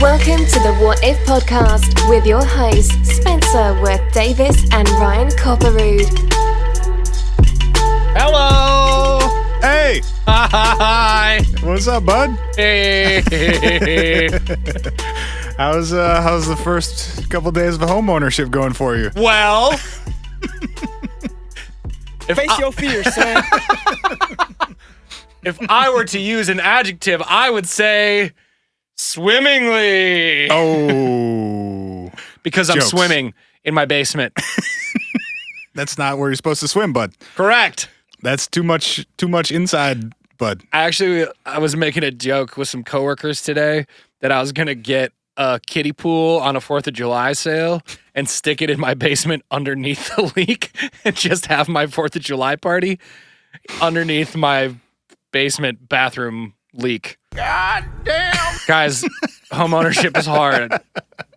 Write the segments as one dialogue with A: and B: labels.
A: Welcome to the What If podcast with your hosts, Spencer Worth-Davis and Ryan Copperrood.
B: Hello!
C: Hey!
B: Hi!
C: What's up, bud?
B: Hey!
C: How's the first couple days of home ownership going for you?
B: Well...
D: Face your fears, son.
B: If I were to use an adjective, I would say swimmingly.
C: Oh.
B: Because I'm
C: Jokes.
B: swimming in my basement.
C: That's not where you're supposed to swim, bud.
B: Correct.
C: That's too much inside, bud.
B: I was making a joke with some coworkers today that I was going to get a kiddie pool on a 4th of July sale and stick it in my basement underneath the leak and just have my 4th of July party underneath my basement bathroom leak.
C: God damn.
B: Guys, home ownership is hard.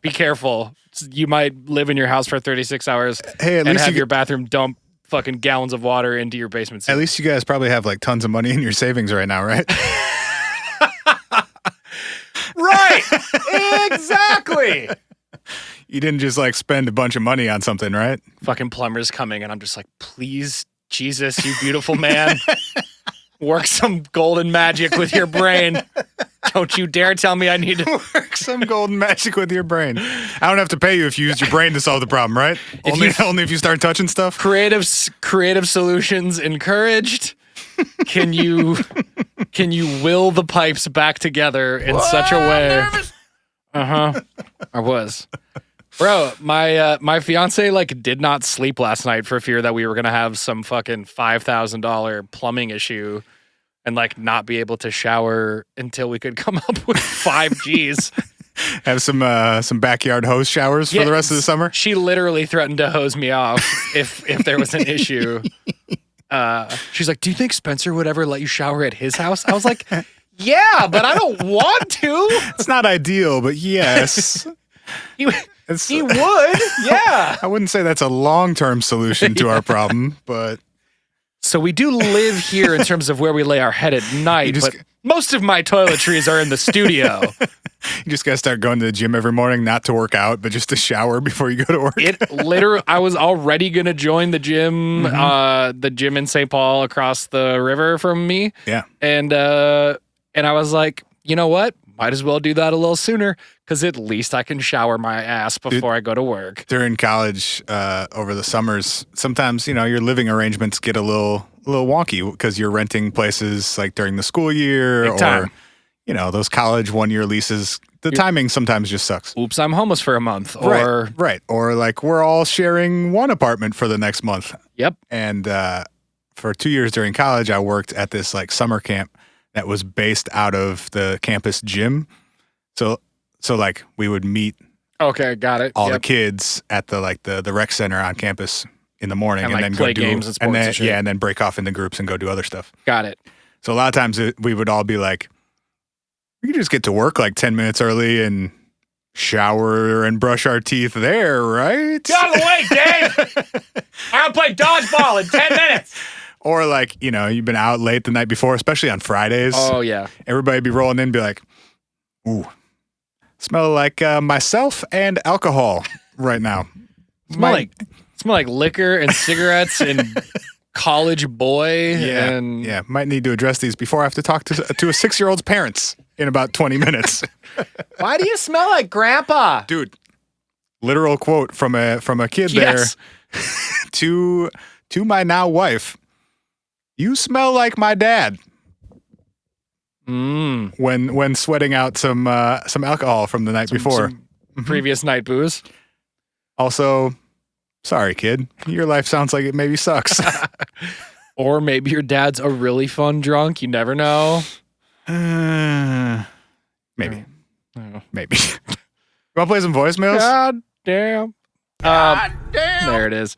B: Be careful. You might live in your house for 36 hours
C: Hey, at
B: and
C: least
B: have your bathroom dump fucking gallons of water into your basement sink.
C: At least you guys probably have like tons of money in your savings right now, right?
B: Right. Exactly.
C: You didn't just like spend a bunch of money on something, right?
B: Fucking plumber's coming and I'm just like, please, Jesus, you beautiful man, work some golden magic with your brain. Don't you dare tell me I need to
C: Work some golden magic with your brain. I don't have to pay you if you use your brain to solve the problem, right? Only if you start touching stuff.
B: creative solutions encouraged. Can you will the pipes back together in such a way? I was. Bro, my fiance like did not sleep last night for fear that we were gonna have some fucking $5,000 plumbing issue and like not be able to shower until we could come up with 5 Gs.
C: Have some backyard hose showers for the rest of the summer.
B: She literally threatened to hose me off if there was an issue. She's like, "Do you think Spencer would ever let you shower at his house?" I was like, "Yeah, but I don't want to."
C: It's not ideal, but yes.
B: He would, yeah.
C: I wouldn't say that's a long-term solution to our problem, but
B: So we do live here in terms of where we lay our head at night, but most of my toiletries are in the studio.
C: you just gotta start going to the gym every morning, not to work out, but just to shower before you go to work.
B: It literally, I was already going to join the gym in St. Paul across the river from me.
C: Yeah.
B: And I was like, you know what? Might as well do that a little sooner because at least I can shower my ass before I go to work.
C: During college, over the summers, sometimes, your living arrangements get a little wonky because you're renting places like during the school year
B: Big time.
C: or, those college 1-year leases. The timing sometimes just sucks.
B: Oops, I'm homeless for a month. Or
C: Right. Or like we're all sharing one apartment for the next month.
B: Yep.
C: And for 2 years during college, I worked at this like summer camp that was based out of the campus gym. So like we would meet
B: Okay, got it.
C: all the kids at the rec center on campus in the morning
B: And, like,
C: then
B: play
C: go
B: games and sports and shit.
C: and then break off into groups and go do other stuff.
B: Got it.
C: So a lot of times we would all be like, we could just get to work like 10 minutes early and shower and brush our teeth there, right?
B: Get out of the way, Dave! I'll play dodgeball in 10 minutes!
C: Or like, you've been out late the night before, especially on Fridays.
B: Oh, yeah.
C: Everybody be rolling in and be like, ooh, smell like myself and alcohol right now.
B: Smell like liquor and cigarettes and college boy.
C: Yeah, might need to address these before I have to talk to a 6-year-old's parents in about 20 minutes.
B: Why do you smell like grandpa?
C: Dude, literal quote from a kid
B: Yes.
C: there to my now wife. You smell like my dad. When sweating out some alcohol from the night before.
B: Some previous night booze.
C: Also, sorry, kid. Your life sounds like it maybe sucks.
B: Or maybe your dad's a really fun drunk. You never know.
C: Maybe.
B: Oh.
C: Maybe. You want to play some voicemails?
B: God damn. There it is.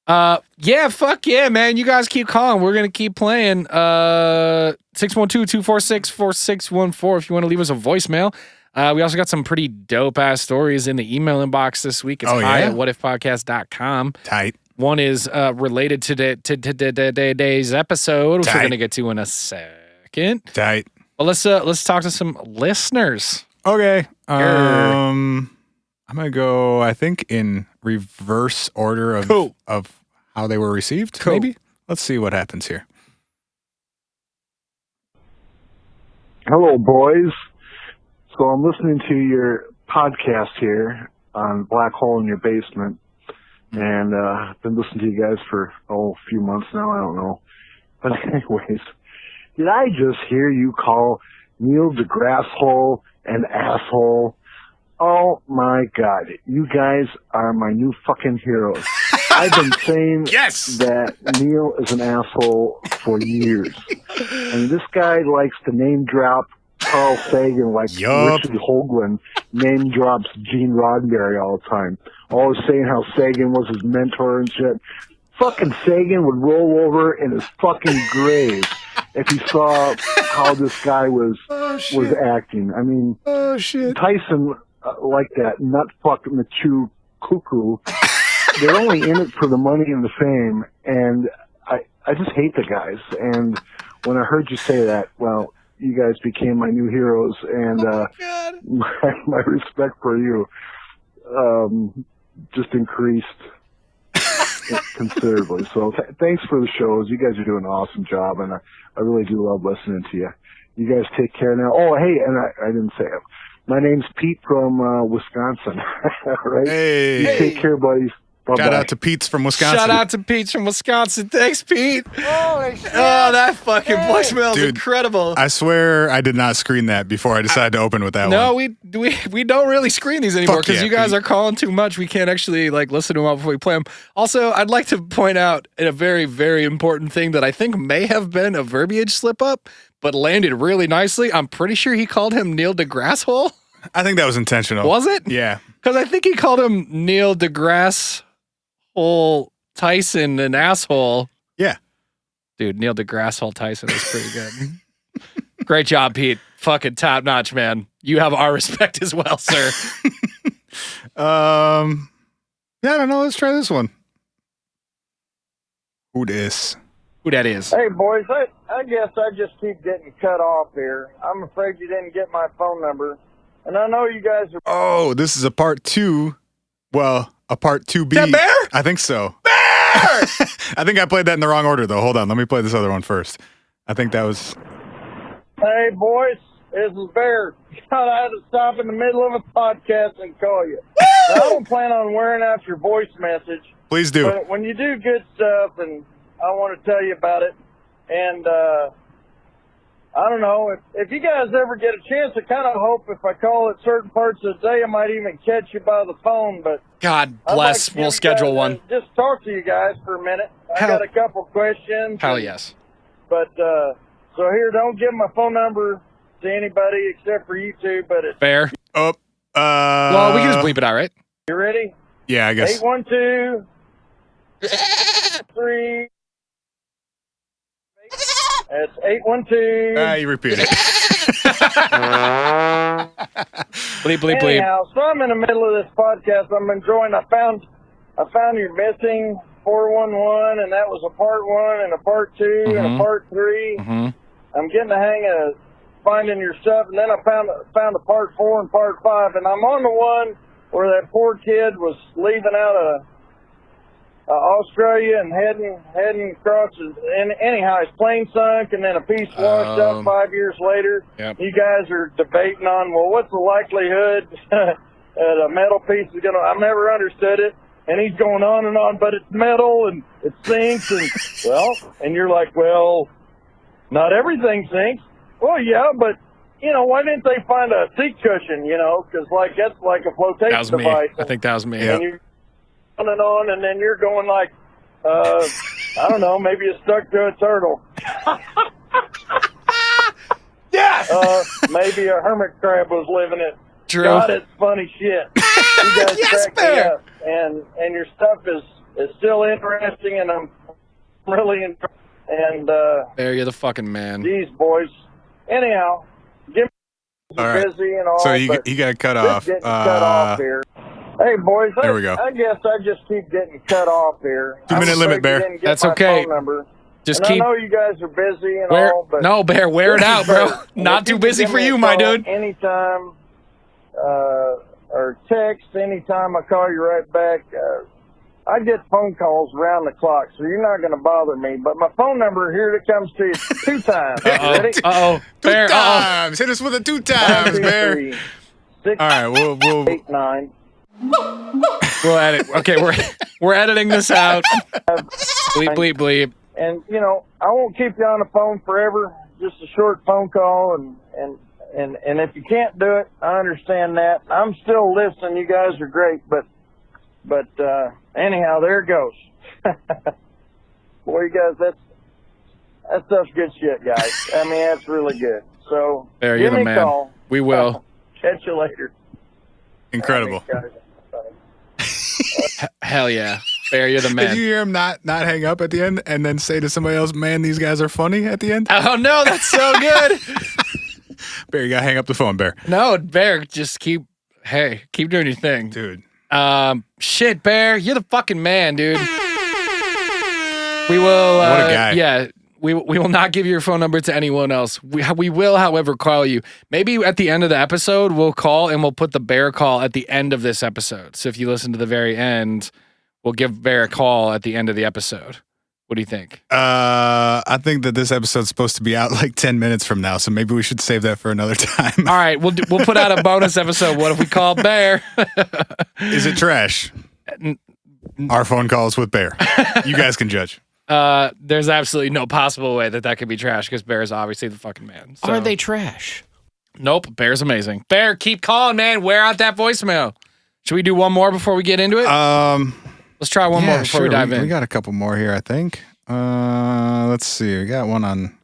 B: Yeah, fuck yeah, man. You guys keep calling. We're going to keep playing. 612-246-4614 if you want to leave us a voicemail. We also got some pretty dope-ass stories in the email inbox this week. It's hi at whatifpodcast.com.
C: Tight.
B: One is related to today's episode, which we're
C: Tight.
B: going to get to in a second.
C: Tight.
B: Well, let's talk to some listeners.
C: Okay. I'm gonna go. I think in reverse order of how they were received.
B: Cool.
C: Maybe. Let's see what happens here.
E: Hello, boys. So I'm listening to your podcast here on Black Hole in Your Basement, and I've been listening to you guys for a few months now. I don't know, but anyways, did I just hear you call Neil deGrasse Hole an asshole? Oh my God, you guys are my new fucking heroes. I've been saying that Neil is an asshole for years. And this guy likes to name drop Carl Sagan like Richard Hoagland name drops Gene Roddenberry all the time. Always saying how Sagan was his mentor and shit. Fucking Sagan would roll over in his fucking grave if he saw how this guy was acting. I mean, Tyson, like that nut fuck Machu cuckoo, they're only in it for the money and the fame, and I just hate the guys. And when I heard you say that, well, you guys became my new heroes, and my respect for you just increased considerably. So thanks for the shows. You guys are doing an awesome job, and I really do love listening to you. You guys take care now. Oh, hey, and I didn't say it. My name's Pete from Wisconsin. Right?
C: Hey.
E: You take care, buddies. Bye-bye.
C: Shout out to Pete's from Wisconsin.
B: Thanks, Pete.
D: Holy shit.
B: Oh, that fucking voicemail is incredible.
C: I swear I did not screen that before I decided to open with that one.
B: No, we don't really screen these anymore because you guys
C: Pete.
B: are calling too much. We can't actually listen to them all before we play them. Also, I'd like to point out a very, very important thing that I think may have been a verbiage slip up, but landed really nicely. I'm pretty sure he called him Neil deGrasse Hole.
C: I think that was intentional.
B: Was it?
C: Yeah.
B: Because I think he called him Neil deGrasse Hole Tyson an asshole.
C: Yeah.
B: Dude, Neil deGrasse Hole Tyson is pretty good. Great job, Pete. Fucking top notch, man. You have our respect as well, sir.
C: Yeah, I don't know. Let's try this one. Who this?
B: Who that is?
F: Hey, boys, I guess I just keep getting cut off here. I'm afraid you didn't get my phone number. And I know you guys are...
C: Oh, this is a part 2. Well, a part 2B.
B: That Bear?
C: I think so.
B: Bear!
C: I think I played that in the wrong order, though. Hold on. Let me play this other one first. I think that was...
F: Hey, boys, this is Bear. I had to stop in the middle of a podcast and call you. Now, I don't plan on wearing out your voice message.
C: Please do.
F: But when you do good stuff, and I want to tell you about it, and I don't know, if you guys ever get a chance, I kind of hope if I call at certain parts of the day, I might even catch you by the phone, but...
B: God
F: I'd
B: bless.
F: like to
B: We'll
F: get
B: schedule
F: you guys,
B: one.
F: Just talk to you guys for a minute. I got a couple questions.
B: Hell yes.
F: But, so here, don't give my phone number to anybody except for you two, but it's...
B: Bear.
C: Oh,
B: Well, we can just bleep it out, right?
F: You ready?
C: Yeah, I guess.
F: 812 3. That's 812.
C: You repeat it.
B: Bleep, bleep, bleep.
F: Anyhow, so I'm in the middle of this podcast. I'm enjoying. I found your missing 411, and that was a part 1 and a part 2 and a part 3. I'm getting the hang of finding your stuff, and then I found a part 4 and part 5, and I'm on the one where that poor kid was leaving out of Australia and heading across. And anyhow, his plane sunk, and then a piece washed up 5 years later.
B: Yep.
F: You guys are debating on, well, what's the likelihood that a metal piece is gonna? I've never understood it. And he's going on and on, but it's metal and it sinks, and and you're like, well, not everything sinks. Well, yeah, but why didn't they find a seat cushion? Because that's like a flotation
B: That was me.
F: device.
B: I think that was me.
F: And you're on, and then you're going like, I don't know, maybe it's stuck to a turtle.
B: Yes!
F: Maybe a hermit crab was living it.
B: True.
F: God, it's funny shit. You guys
B: Yes,
F: crack me
B: Bear.
F: up, and your stuff is still interesting, and I'm really enjoying. And
B: Bear, you're the fucking man.
F: geez, boys. Anyhow, give me
C: All right.
F: busy and all.
C: So he
F: but
C: got cut
F: just
C: off.
F: getting cut off here. Hey, boys.
C: There we go.
F: I guess I just keep getting cut off here.
C: 2-minute limit,
F: I'm afraid you
C: Bear.
F: didn't get
B: That's
F: my
B: okay.
F: phone number.
B: Just
F: And
B: keep.
F: I know you guys are busy and
B: Wear,
F: all, but
B: no, Bear, wear it
F: this is
B: out, bro.
F: Bear. And
B: Not
F: if
B: too
F: you
B: busy
F: can
B: for
F: give me
B: you,
F: a
B: my
F: call
B: dude.
F: Anytime, or text anytime I call you right back. I get phone calls around the clock, so you're not going to bother me. But my phone number, here it comes to you 2 times. Ready?
B: Uh-oh. Bear,
C: 2 times. Hit us with a 2 times, Bear.
F: 1, 2, 3, 6,
C: All right, we'll
F: 8, 9.
B: We'll edit. Okay, we're editing this out. Bleep, bleep, bleep.
F: And, you know, I won't keep you on the phone forever. Just a short phone call, and if you can't do it, I understand that. I'm still listening. You guys are great, but anyhow, there it goes. Boy, you guys, that stuff's good shit, guys. I mean, that's really good. So
B: There,
F: give
B: you're the
F: me a
B: man.
F: call.
B: We will.
F: Catch you later.
C: Incredible.
B: Hell yeah. Bear, you're the man.
C: Did you hear him not hang up at the end and then say to somebody else, man, these guys are funny at the end?
B: Oh, no, that's so good.
C: Bear, you got to hang up the phone, Bear.
B: No, Bear, just keep doing your thing.
C: Dude.
B: Shit, Bear, you're the fucking man, dude. We will.
C: What a guy.
B: Yeah, we will not give your phone number to anyone else. We will, however, call you. Maybe at the end of the episode, we'll call and we'll put the Bear call at the end of this episode. So if you listen to the very end, we'll give Bear a call at the end of the episode. What do you think?
C: I think that this episode's supposed to be out like 10 minutes from now, so maybe we should save that for another time.
B: All right, we'll put out a bonus episode. What if we call Bear?
C: Is it trash? Our phone calls with Bear. You guys can judge.
B: There's absolutely no possible way that could be trash because Bear is obviously the fucking man. So.
D: Are they trash?
B: Nope, Bear's amazing. Bear, keep calling, man. Wear out that voicemail. Should we do one more before we get into it? Let's try one more before we dive in.
C: We got a couple more here, I think. Let's see. We got one on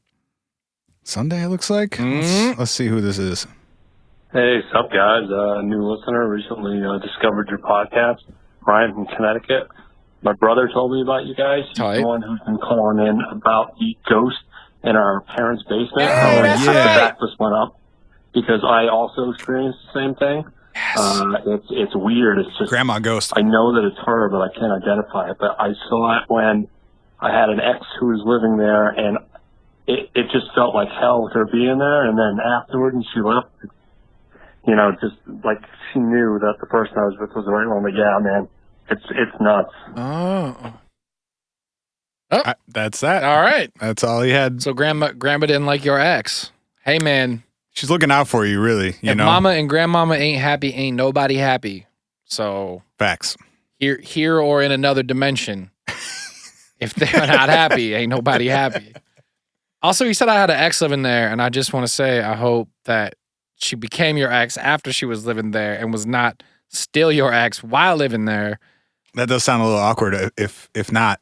C: Sunday, it looks like. Let's see who this is.
G: Hey, sup, guys? New listener, recently discovered your podcast. Ryan from Connecticut. My brother told me about you guys. He's
B: Tight.
G: the one who's been calling in about the ghost in our parents' basement.
B: Hey,
G: that's
B: yeah.
G: The backlist went up because I also experienced the same thing. Yes. It's weird. It's just
C: Grandma Ghost.
G: I know that it's her, but I can't identify it. But I saw it when I had an ex who was living there, and it just felt like hell with her being there. And then afterward, when she left, you know, just like she knew that the person I was with was the right one. But yeah, man, it's nuts.
C: That's that.
B: All right.
C: That's all he had.
B: So grandma didn't like your ex. Hey, man.
C: She's looking out for you, really. You
B: If
C: know?
B: mama and grandmama ain't happy, ain't nobody happy. So
C: Facts.
B: here or in another dimension, if they're not happy, ain't nobody happy. Also, you said I had an ex living there, and I just want to say I hope that she became your ex after she was living there and was not still your ex while living there.
C: That does sound a little awkward if not.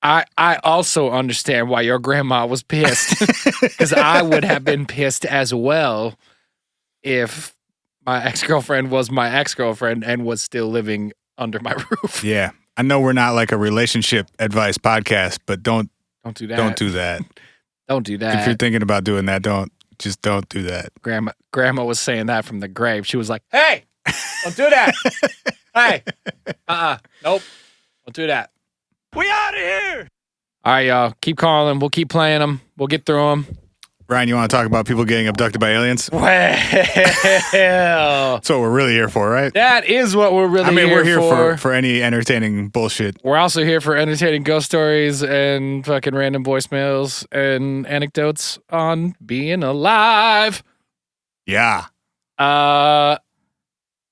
B: I also understand why your grandma was pissed because I would have been pissed as well if my ex-girlfriend was my ex-girlfriend and was still living under my roof.
C: Yeah. I know we're not like a relationship advice podcast, but don't
B: do that.
C: Don't do that.
B: Don't do that.
C: If you're thinking about doing that, don't do that.
B: Grandma was saying that from the grave. She was like, "Hey, don't do that. Hey, nope, don't do that."
D: We out of here.
B: All right, y'all. Keep calling. We'll keep playing them. We'll get through them.
C: Ryan, you want to talk about people getting abducted by aliens?
B: Well,
C: That's what we're really here for, right?
B: that is what we're really here for.
C: We're here for any entertaining bullshit.
B: We're also here for entertaining ghost stories and fucking random voicemails and anecdotes on being alive.
C: Yeah.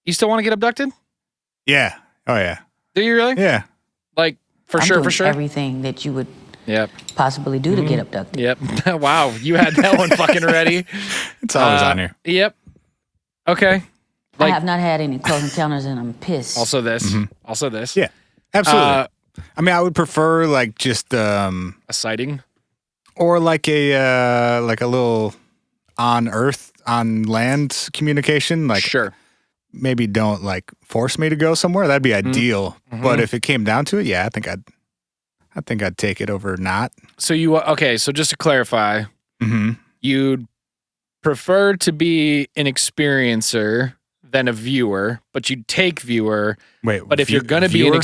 B: You still want to get abducted?
C: Yeah. Oh, yeah.
B: Do you really?
C: Yeah.
B: Like, for
H: I'm
B: sure,
H: doing
B: for sure?
H: everything that you would
B: Yep.
H: possibly do to get abducted.
B: Yep. Wow. You had that one fucking ready.
C: It's always on here.
B: Yep. Okay.
H: I have not had any close encounters, and I'm pissed.
B: Also this. Also this.
C: Yeah. Absolutely. I mean, I would prefer like just
B: A sighting.
C: or like a little on Earth, on land communication. Like
B: Sure.
C: maybe don't like force me to go somewhere. That'd be ideal. But if it came down to it, yeah, I think I'd take it over not.
B: So so just to clarify, you'd prefer to be an experiencer than a viewer, but you'd take viewer.
C: Wait,
B: But if you're going to be
C: viewer?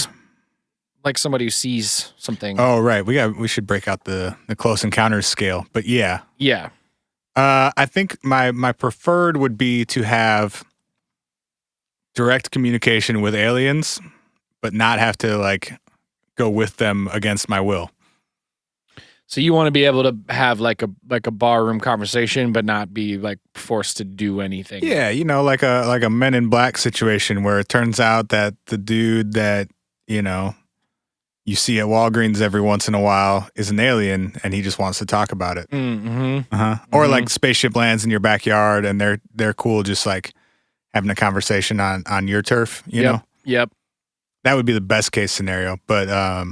B: like somebody who sees something.
C: Oh, right. We should break out the close encounters scale. But yeah.
B: Yeah.
C: I think my preferred would be to have direct communication with aliens, but not have to like go with them against my will.
B: So you want to be able to have like a barroom conversation, but not be like forced to do anything.
C: Yeah, you know, like a Men in Black situation where it turns out that the dude that, you know, you see at Walgreens every once in a while is an alien and he just wants to talk about it. Or like spaceship lands in your backyard and they're cool just like having a conversation on your turf, you know?
B: Yep.
C: That would be the best case scenario. But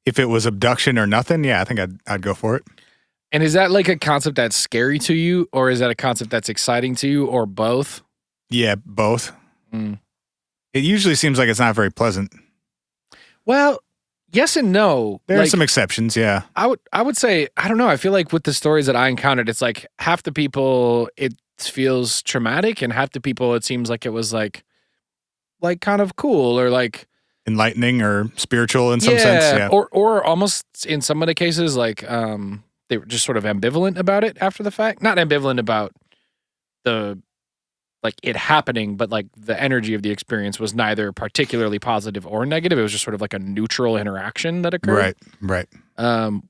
C: if it was abduction or nothing, yeah, I think I'd go for it.
B: And is that like a concept that's scary to you, or is that a concept that's exciting to you, or both?
C: Yeah, both. It usually seems like it's not very pleasant.
B: Well, yes and no.
C: There are some exceptions, yeah.
B: I would say, I don't know. I feel like with the stories that I encountered, it's like half the people it feels traumatic, and half the people it seems like it was like kind of cool or like
C: enlightening or spiritual in some sense. Yeah.
B: Or almost in some of the cases, like they were just sort of ambivalent about it after the fact. Not ambivalent about the like it happening, but like the energy of the experience was neither particularly positive or negative. It was just sort of like a neutral interaction that occurred.
C: Right.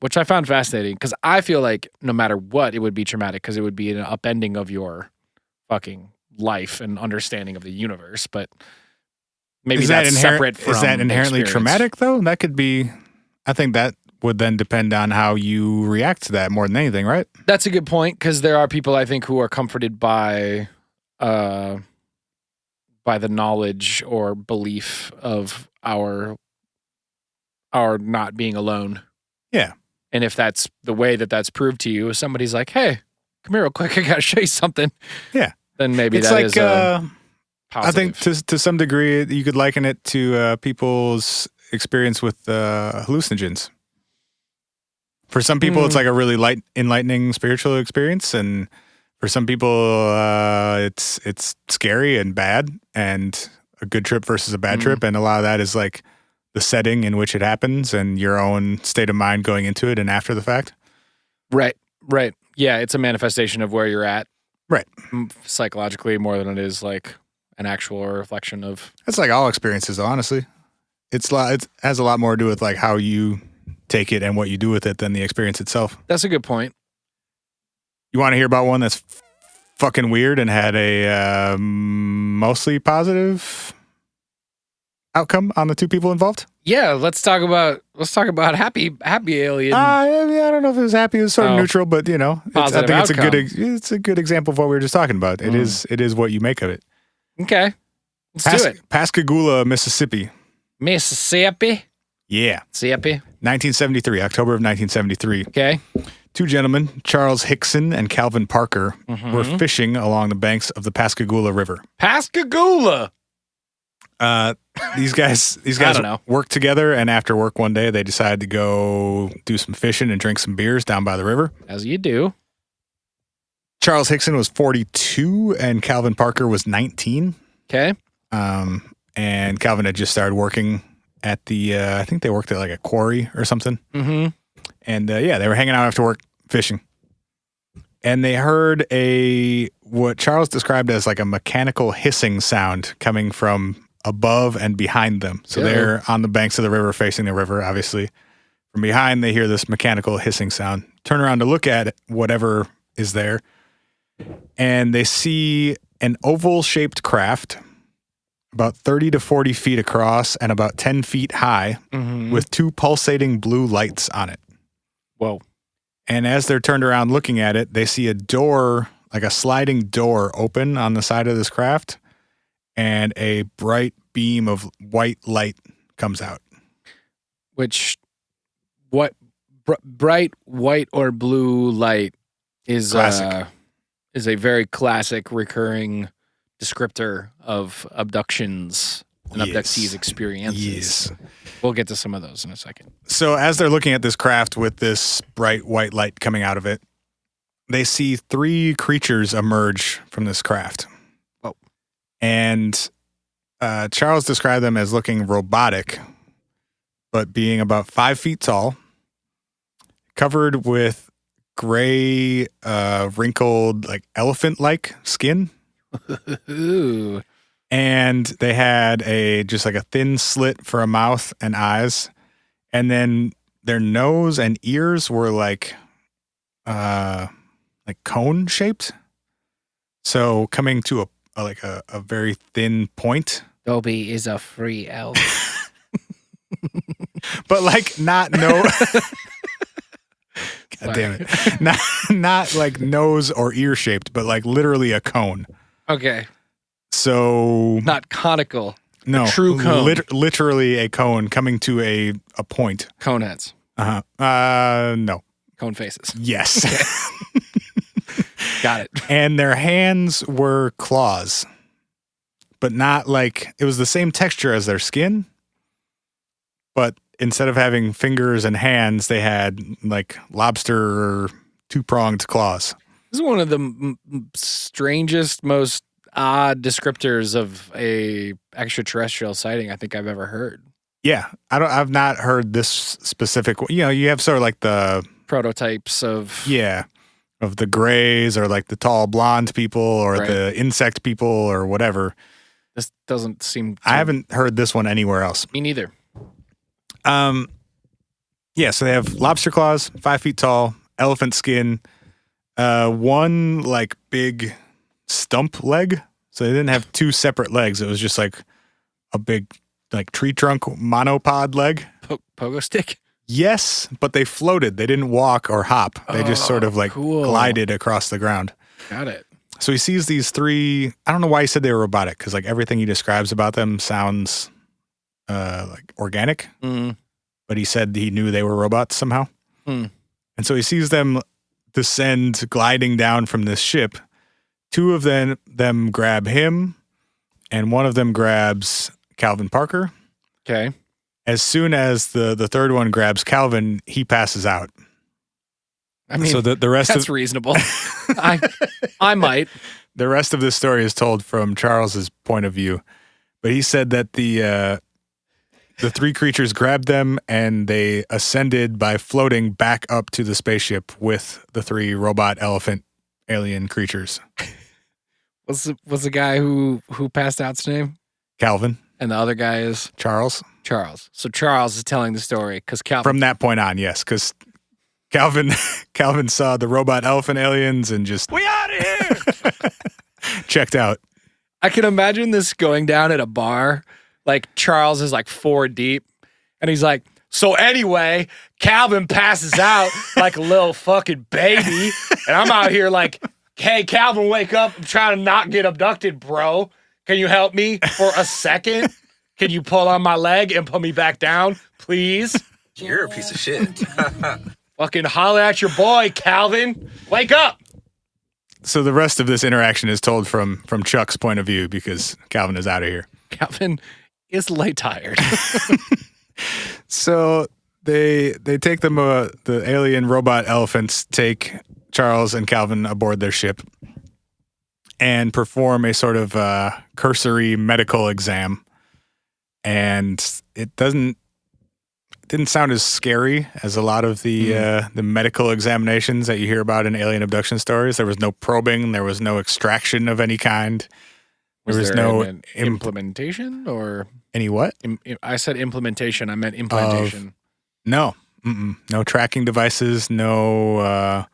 B: Which I found fascinating because I feel like no matter what, it would be traumatic because it would be an upending of your fucking life and understanding of the universe. But maybe that's separate from.
C: Is that inherently
B: experience.
C: traumatic though? That could be. I think that would then depend on how you react to that more than anything, right?
B: That's a good point because there are people I think who are comforted by the knowledge or belief of our not being alone.
C: Yeah.
B: And if that's the way that's proved to you, if somebody's like, "Hey, come here real quick, I gotta show you something."
C: Yeah.
B: Then maybe
C: it's
B: that
C: like,
B: is
C: I think to some degree you could liken it to people's experience with hallucinogens. For some people, it's like a really enlightening spiritual experience, and for some people, it's scary and bad, and a good trip versus a bad trip, and a lot of that is like the setting in which it happens and your own state of mind going into it and after the fact.
B: Right. Yeah, it's a manifestation of where you're at.
C: Right.
B: Psychologically more than it is like an actual reflection of.
C: It's like all experiences, honestly. It has a lot more to do with like how you take it and what you do with it than the experience itself.
B: That's a good point.
C: You want to hear about one that's fucking weird and had a mostly positive outcome on the two people involved?
B: Yeah, let's talk about happy alien.
C: I don't know if it was happy. It was sort of neutral, but you know, I think it's a good example of what we were just talking about. It is what you make of it.
B: Okay, let's do it.
C: Pascagoula, Mississippi.
B: Mississippi.
C: Yeah.
B: Mississippi.
C: 1973, October of 1973.
B: Okay.
C: Two gentlemen, Charles Hickson and Calvin Parker, were fishing along the banks of the Pascagoula River.
B: Pascagoula.
C: These guys worked together, and after work one day, they decided to go do some fishing and drink some beers down by the river.
B: As you do.
C: Charles Hickson was 42, and Calvin Parker was 19.
B: Okay.
C: And Calvin had just started working at the, I think they worked at like a quarry or something. Mm-hmm. And they were hanging out after work fishing. And they heard what Charles described as like a mechanical hissing sound coming from above and behind them. So they're on the banks of the river, facing the river, obviously. From behind, they hear this mechanical hissing sound. Turn around to look at whatever is there. And they see an oval-shaped craft about 30 to 40 feet across and about 10 feet high with two pulsating blue lights on it.
B: Whoa.
C: And as they're turned around looking at it, they see a door, like a sliding door open on the side of this craft, and a bright beam of white light comes out.
B: Which, what bright white or blue light is a very classic recurring descriptor of abductions and abductees' experiences.
C: Yes.
B: We'll get to some of those in a second.
C: So as they're looking at this craft with this bright white light coming out of it, they see three creatures emerge from this craft.
B: Whoa.
C: And Charles described them as looking robotic, but being about 5 feet tall, covered with gray, wrinkled, like elephant-like skin.
B: Ooh.
C: And they had just like a thin slit for a mouth and eyes. And then their nose and ears were like cone shaped. So coming to a very thin point.
B: Dobby is a free elf.
C: But like not no God damn it. Not like nose or ear shaped, but like literally a cone.
B: Okay.
C: So
B: not conical.
C: No.
B: A true cone.
C: Literally a cone coming to a point.
B: Cone heads.
C: No.
B: Cone faces.
C: Yes.
B: Okay. Got it.
C: And their hands were claws. But not like it was the same texture as their skin. But instead of having fingers and hands, they had like lobster or two-pronged claws.
B: This is one of the strangest, most odd descriptors of a extraterrestrial sighting I think I've ever heard.
C: Yeah, I've not heard this specific. You have sort of like the
B: prototypes of
C: of the grays or like the tall blonde people or the insect people or whatever.
B: This doesn't seem.
C: I haven't heard this one anywhere else.
B: Me neither.
C: Yeah, so they have lobster claws, 5 feet tall, elephant skin, one like big stump leg. So they didn't have 2 separate legs. It was just like a big like tree trunk monopod leg.
B: Pogo stick?
C: Yes, but they floated. They didn't walk or hop. They just sort of like glided across the ground.
B: Got it.
C: So he sees these 3. I don't know why he said they were robotic, because like everything he describes about them sounds like organic.
B: Mm.
C: But he said he knew they were robots somehow.
B: Mm.
C: And so he sees them descend, gliding down from this ship. 2 of them grab him, and one of them grabs Calvin Parker.
B: Okay.
C: As soon as the third one grabs Calvin, he passes out.
B: I mean,
C: so the rest
B: that's reasonable. I might.
C: The rest of this story is told from Charles's point of view, but he said that the 3 creatures grabbed them and they ascended by floating back up to the spaceship with the 3 robot elephant alien creatures.
B: What's the guy who passed out's name?
C: Calvin.
B: And the other guy is?
C: Charles.
B: So Charles is telling the story because Calvin.
C: From that point on, yes, because Calvin saw the robot elephant aliens and just
D: We out of here.
C: checked out.
B: I can imagine this going down at a bar. Like Charles is like 4 deep, and he's like, so anyway, Calvin passes out like a little fucking baby, and I'm out here like, hey, Calvin, wake up! I'm trying to not get abducted, bro. Can you help me for a second? Can you pull on my leg and put me back down, please?
I: You're a piece of shit.
B: Fucking holler at your boy, Calvin. Wake up!
C: So the rest of this interaction is told from Chuck's point of view because Calvin is out of here.
B: Calvin is lay tired.
C: So they take them, the alien robot elephants take Charles and Calvin aboard their ship and perform a sort of cursory medical exam. And it didn't sound as scary as a lot of the medical examinations that you hear about in alien abduction stories. There was no probing. There was no extraction of any kind. There was no
B: implementation or
C: any what?
B: I said implementation. I meant implantation.
C: No. No tracking devices. No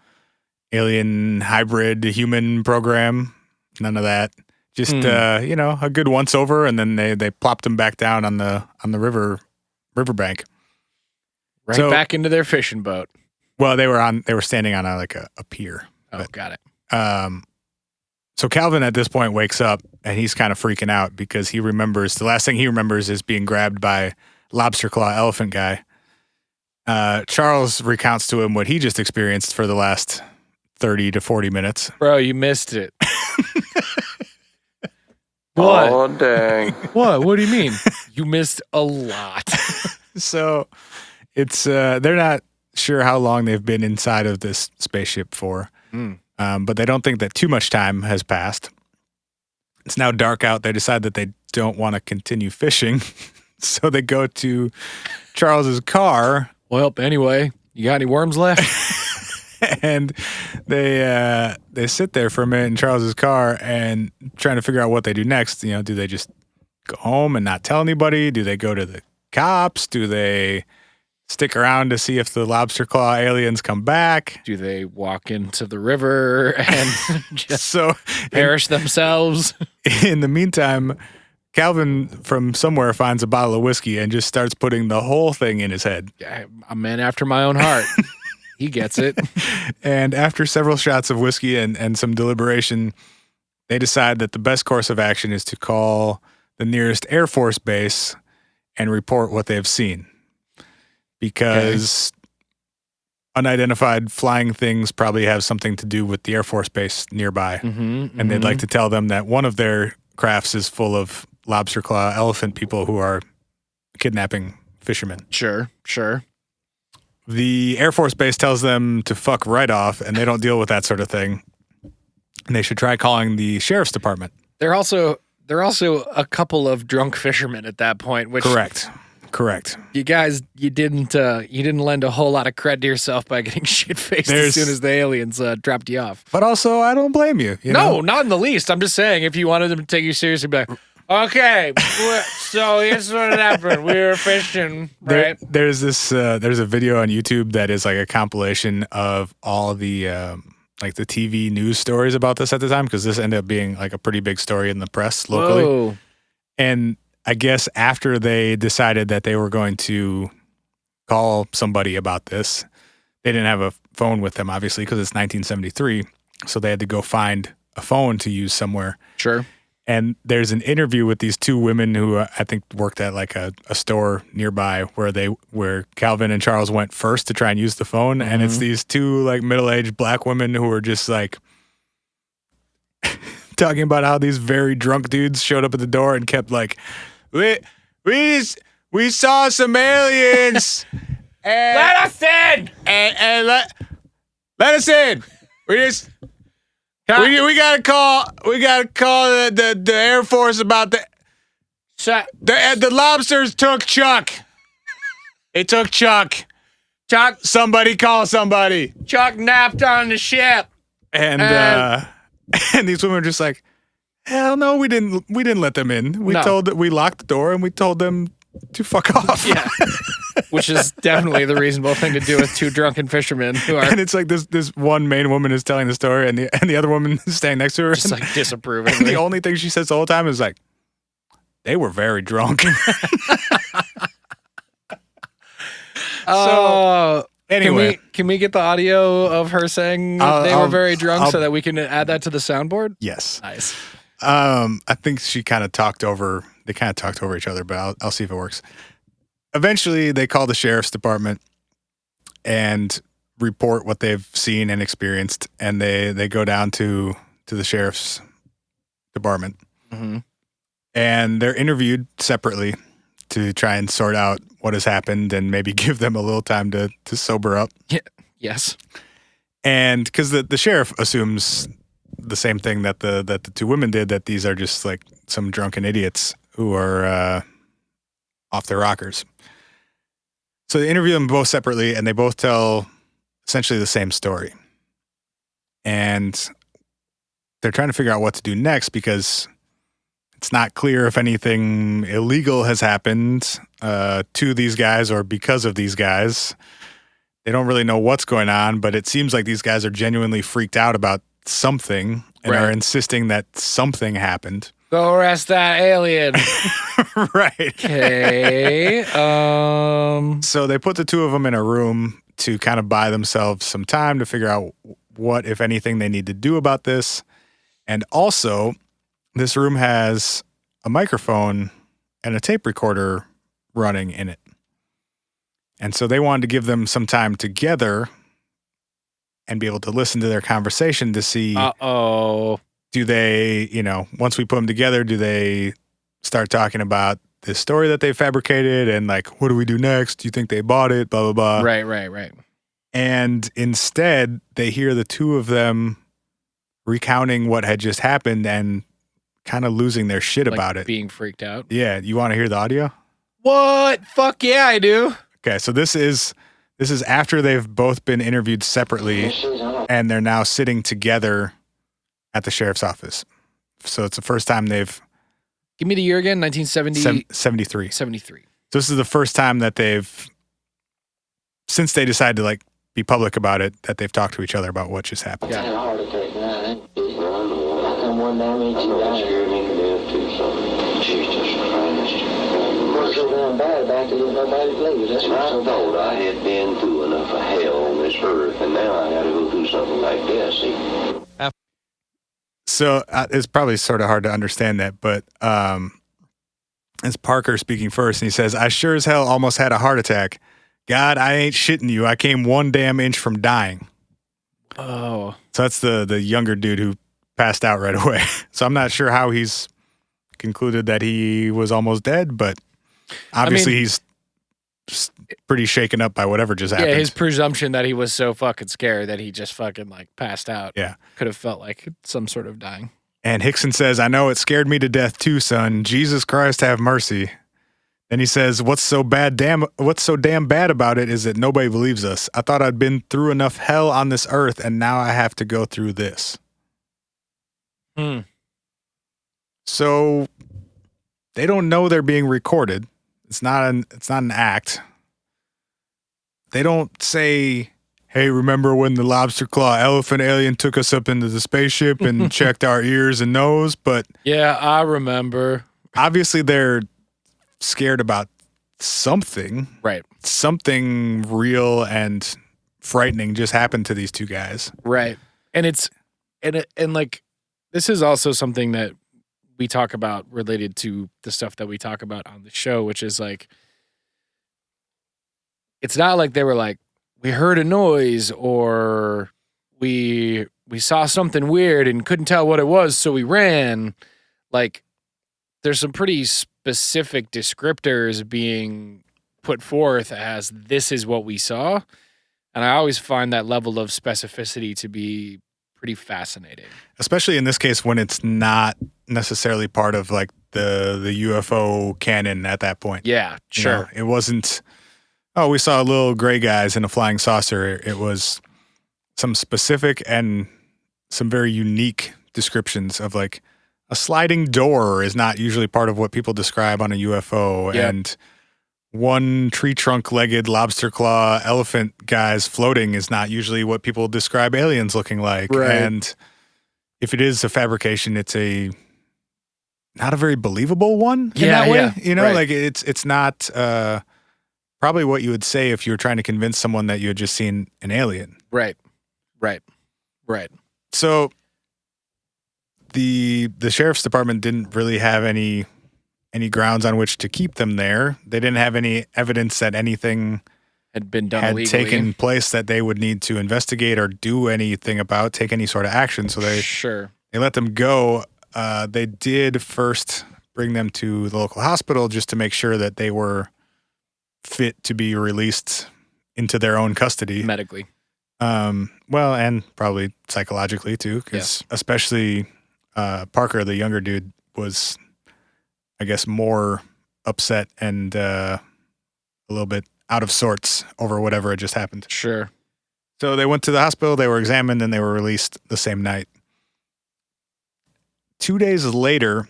C: alien hybrid human program. None of that. Just a good once over, and then they plopped them back down on the riverbank.
B: Right back into their fishing boat.
C: Well, they were standing on a pier.
B: Oh, got it.
C: So Calvin at this point wakes up and he's kind of freaking out because he remembers the last thing he remembers is being grabbed by lobster claw elephant guy. Charles recounts to him what he just experienced for the last 30 to 40 minutes.
B: Bro, you missed it. What?
I: Oh, dang.
B: What? What do you mean? You missed a lot.
C: So it's they're not sure how long they've been inside of this spaceship for. But they don't think that too much time has passed. It's now dark out. They decide that they don't want to continue fishing. So they go to Charles's car.
B: Well, anyway, you got any worms left?
C: And they sit there for a minute in Charles's car and trying to figure out what they do next. You know, do they just go home and not tell anybody? Do they go to the cops? Do they stick around to see if the lobster claw aliens come back?
B: Do they walk into the river and just perish themselves?
C: In the meantime, Calvin from somewhere finds a bottle of whiskey and just starts putting the whole thing in his head.
B: A man after my own heart. He gets it.
C: And after several shots of whiskey and some deliberation, they decide that the best course of action is to call the nearest Air Force base and report what they've seen. Because unidentified flying things probably have something to do with the Air Force base nearby. And they'd like to tell them that one of their crafts is full of lobster claw elephant people who are kidnapping fishermen.
B: Sure.
C: The Air Force base tells them to fuck right off, and they don't deal with that sort of thing. And they should try calling the sheriff's department.
B: They're also a couple of drunk fishermen at that point, which
C: Correct.
B: You guys, you didn't lend a whole lot of credit to yourself by getting shit-faced as soon as the aliens dropped you off.
C: But also, I don't blame you.
B: No, not in the least. I'm just saying, if you wanted them to take you seriously, be like, okay, so here's what happened. We were fishing, right?
C: There's a video on YouTube that is like a compilation of all the like the TV news stories about this at the time, because this ended up being like a pretty big story in the press locally.
B: Whoa.
C: And I guess after they decided that they were going to call somebody about this, they didn't have a phone with them, obviously, because it's 1973. So they had to go find a phone to use somewhere.
B: Sure.
C: And there's an interview with these two women who I think worked at like a store nearby where Calvin and Charles went first to try and use the phone. And it's these two like middle-aged black women who were just like talking about how these very drunk dudes showed up at the door and kept like, we saw some aliens. And,
B: let us in.
C: And let us in. We gotta call the Air Force about the lobsters took Chuck. It took Chuck. Somebody call somebody.
B: Chuck napped on the ship.
C: And these women are just like, hell no, we didn't let them in. We locked the door and we told them to fuck off.
B: Yeah. Which is definitely the reasonable thing to do with two drunken fishermen who are.
C: And it's like this one main woman is telling the story and the other woman is standing next to her.
B: Just like disapproving.
C: And the only thing she says the whole time is like, they were very drunk. Anyway.
B: Can we get the audio of her saying they were very drunk so that we can add that to the soundboard?
C: Yes.
B: Nice.
C: I think they kind of talked over each other, but I'll see if it works. Eventually, they call the sheriff's department and report what they've seen and experienced, and they go down to the sheriff's department. And they're interviewed separately to try and sort out what has happened and maybe give them a little time to sober up.
B: Yeah. Yes.
C: And because the sheriff assumes the same thing that the two women did, that these are just like some drunken idiots who are off their rockers. So they interview them both separately, and they both tell essentially the same story. And they're trying to figure out what to do next because it's not clear if anything illegal has happened to these guys or because of these guys. They don't really know what's going on, but it seems like these guys are genuinely freaked out about something and are insisting that something happened.
B: Go arrest that alien.
C: Right.
B: Okay.
C: So they put the two of them in a room to kind of buy themselves some time to figure out what, if anything, they need to do about this. And also, this room has a microphone and a tape recorder running in it. And so they wanted to give them some time together and be able to listen to their conversation to see, do they, once we put them together, do they start talking about this story that they fabricated and like, what do we do next? Do you think they bought it? Blah, blah, blah.
B: Right.
C: And instead, they hear the two of them recounting what had just happened and kind of losing their shit about it.
B: Being freaked out.
C: Yeah. You want to hear the audio?
B: What? Fuck yeah, I do.
C: Okay. So this is This is after they've both been interviewed separately, and they're now sitting together at the sheriff's office. So it's the first time they've...
B: Give me the year again, 1970...
C: 73.
B: 73.
C: So this is the first time that they've, since they decided to like be public about it, that they've talked to each other about what just happened.
B: Yeah.
J: I had been through enough of hell on this earth, and now I got to go through something like this.
C: So it's probably sort of hard to understand that, but it's Parker speaking first, and he says, "I sure as hell almost had a heart attack. God, I ain't shitting you. I came 1 damn inch from dying."
B: Oh.
C: So that's the younger dude who passed out right away. So I'm not sure how he's concluded that he was almost dead, but obviously he's pretty shaken up by whatever just happened.
B: Yeah, his presumption that he was so fucking scared that he just fucking like passed out.
C: Yeah.
B: Could have felt like some sort of dying.
C: And Hickson says, "I know it scared me to death too, son. Jesus Christ, have mercy." Then he says, what's so damn bad about it is that nobody believes us. I thought I'd been through enough hell on this earth, and now I have to go through this. So they don't know they're being recorded. It's not an act. They don't say, "Hey, remember when the lobster claw elephant alien took us up into the spaceship and checked our ears and nose?" But
B: yeah, I remember.
C: Obviously, they're scared about something.
B: Right.
C: Something real and frightening just happened to these two guys.
B: Right. And it's and like this is also something that we talk about related to the stuff that we talk about on the show, which is like it's not like they were like, we heard a noise or we saw something weird and couldn't tell what it was, so we ran. Like there's some pretty specific descriptors being put forth as this is what we saw. And I always find that level of specificity to be pretty fascinating. Especially
C: in this case when it's not necessarily part of like the UFO canon at that point.
B: Yeah, sure.
C: You know, it wasn't, oh, we saw little gray guys in a flying saucer. It was some specific and some very unique descriptions of like a sliding door is not usually part of what people describe on a UFO. Yep. And one tree trunk legged lobster claw elephant guys floating is not usually what people describe aliens looking like.
B: Right.
C: And if it is a fabrication, it's not a very believable one in that way.
B: Yeah.
C: You know,
B: right.
C: like it's not probably what you would say if you were trying to convince someone that you had just seen an alien.
B: Right.
C: So the sheriff's department didn't really have any grounds on which to keep them there. They didn't have any evidence that anything
B: had been done illegally.
C: Taken place that they would need to investigate or do anything about, take any sort of action. So they let them go. They did first bring them to the local hospital just to make sure that they were fit to be released into their own custody.
B: Medically.
C: Well, and probably psychologically too, because especially Parker, the younger dude, was, I guess, more upset and a little bit out of sorts over whatever had just happened.
B: Sure.
C: So they went to the hospital, they were examined, and they were released the same night. 2 days later,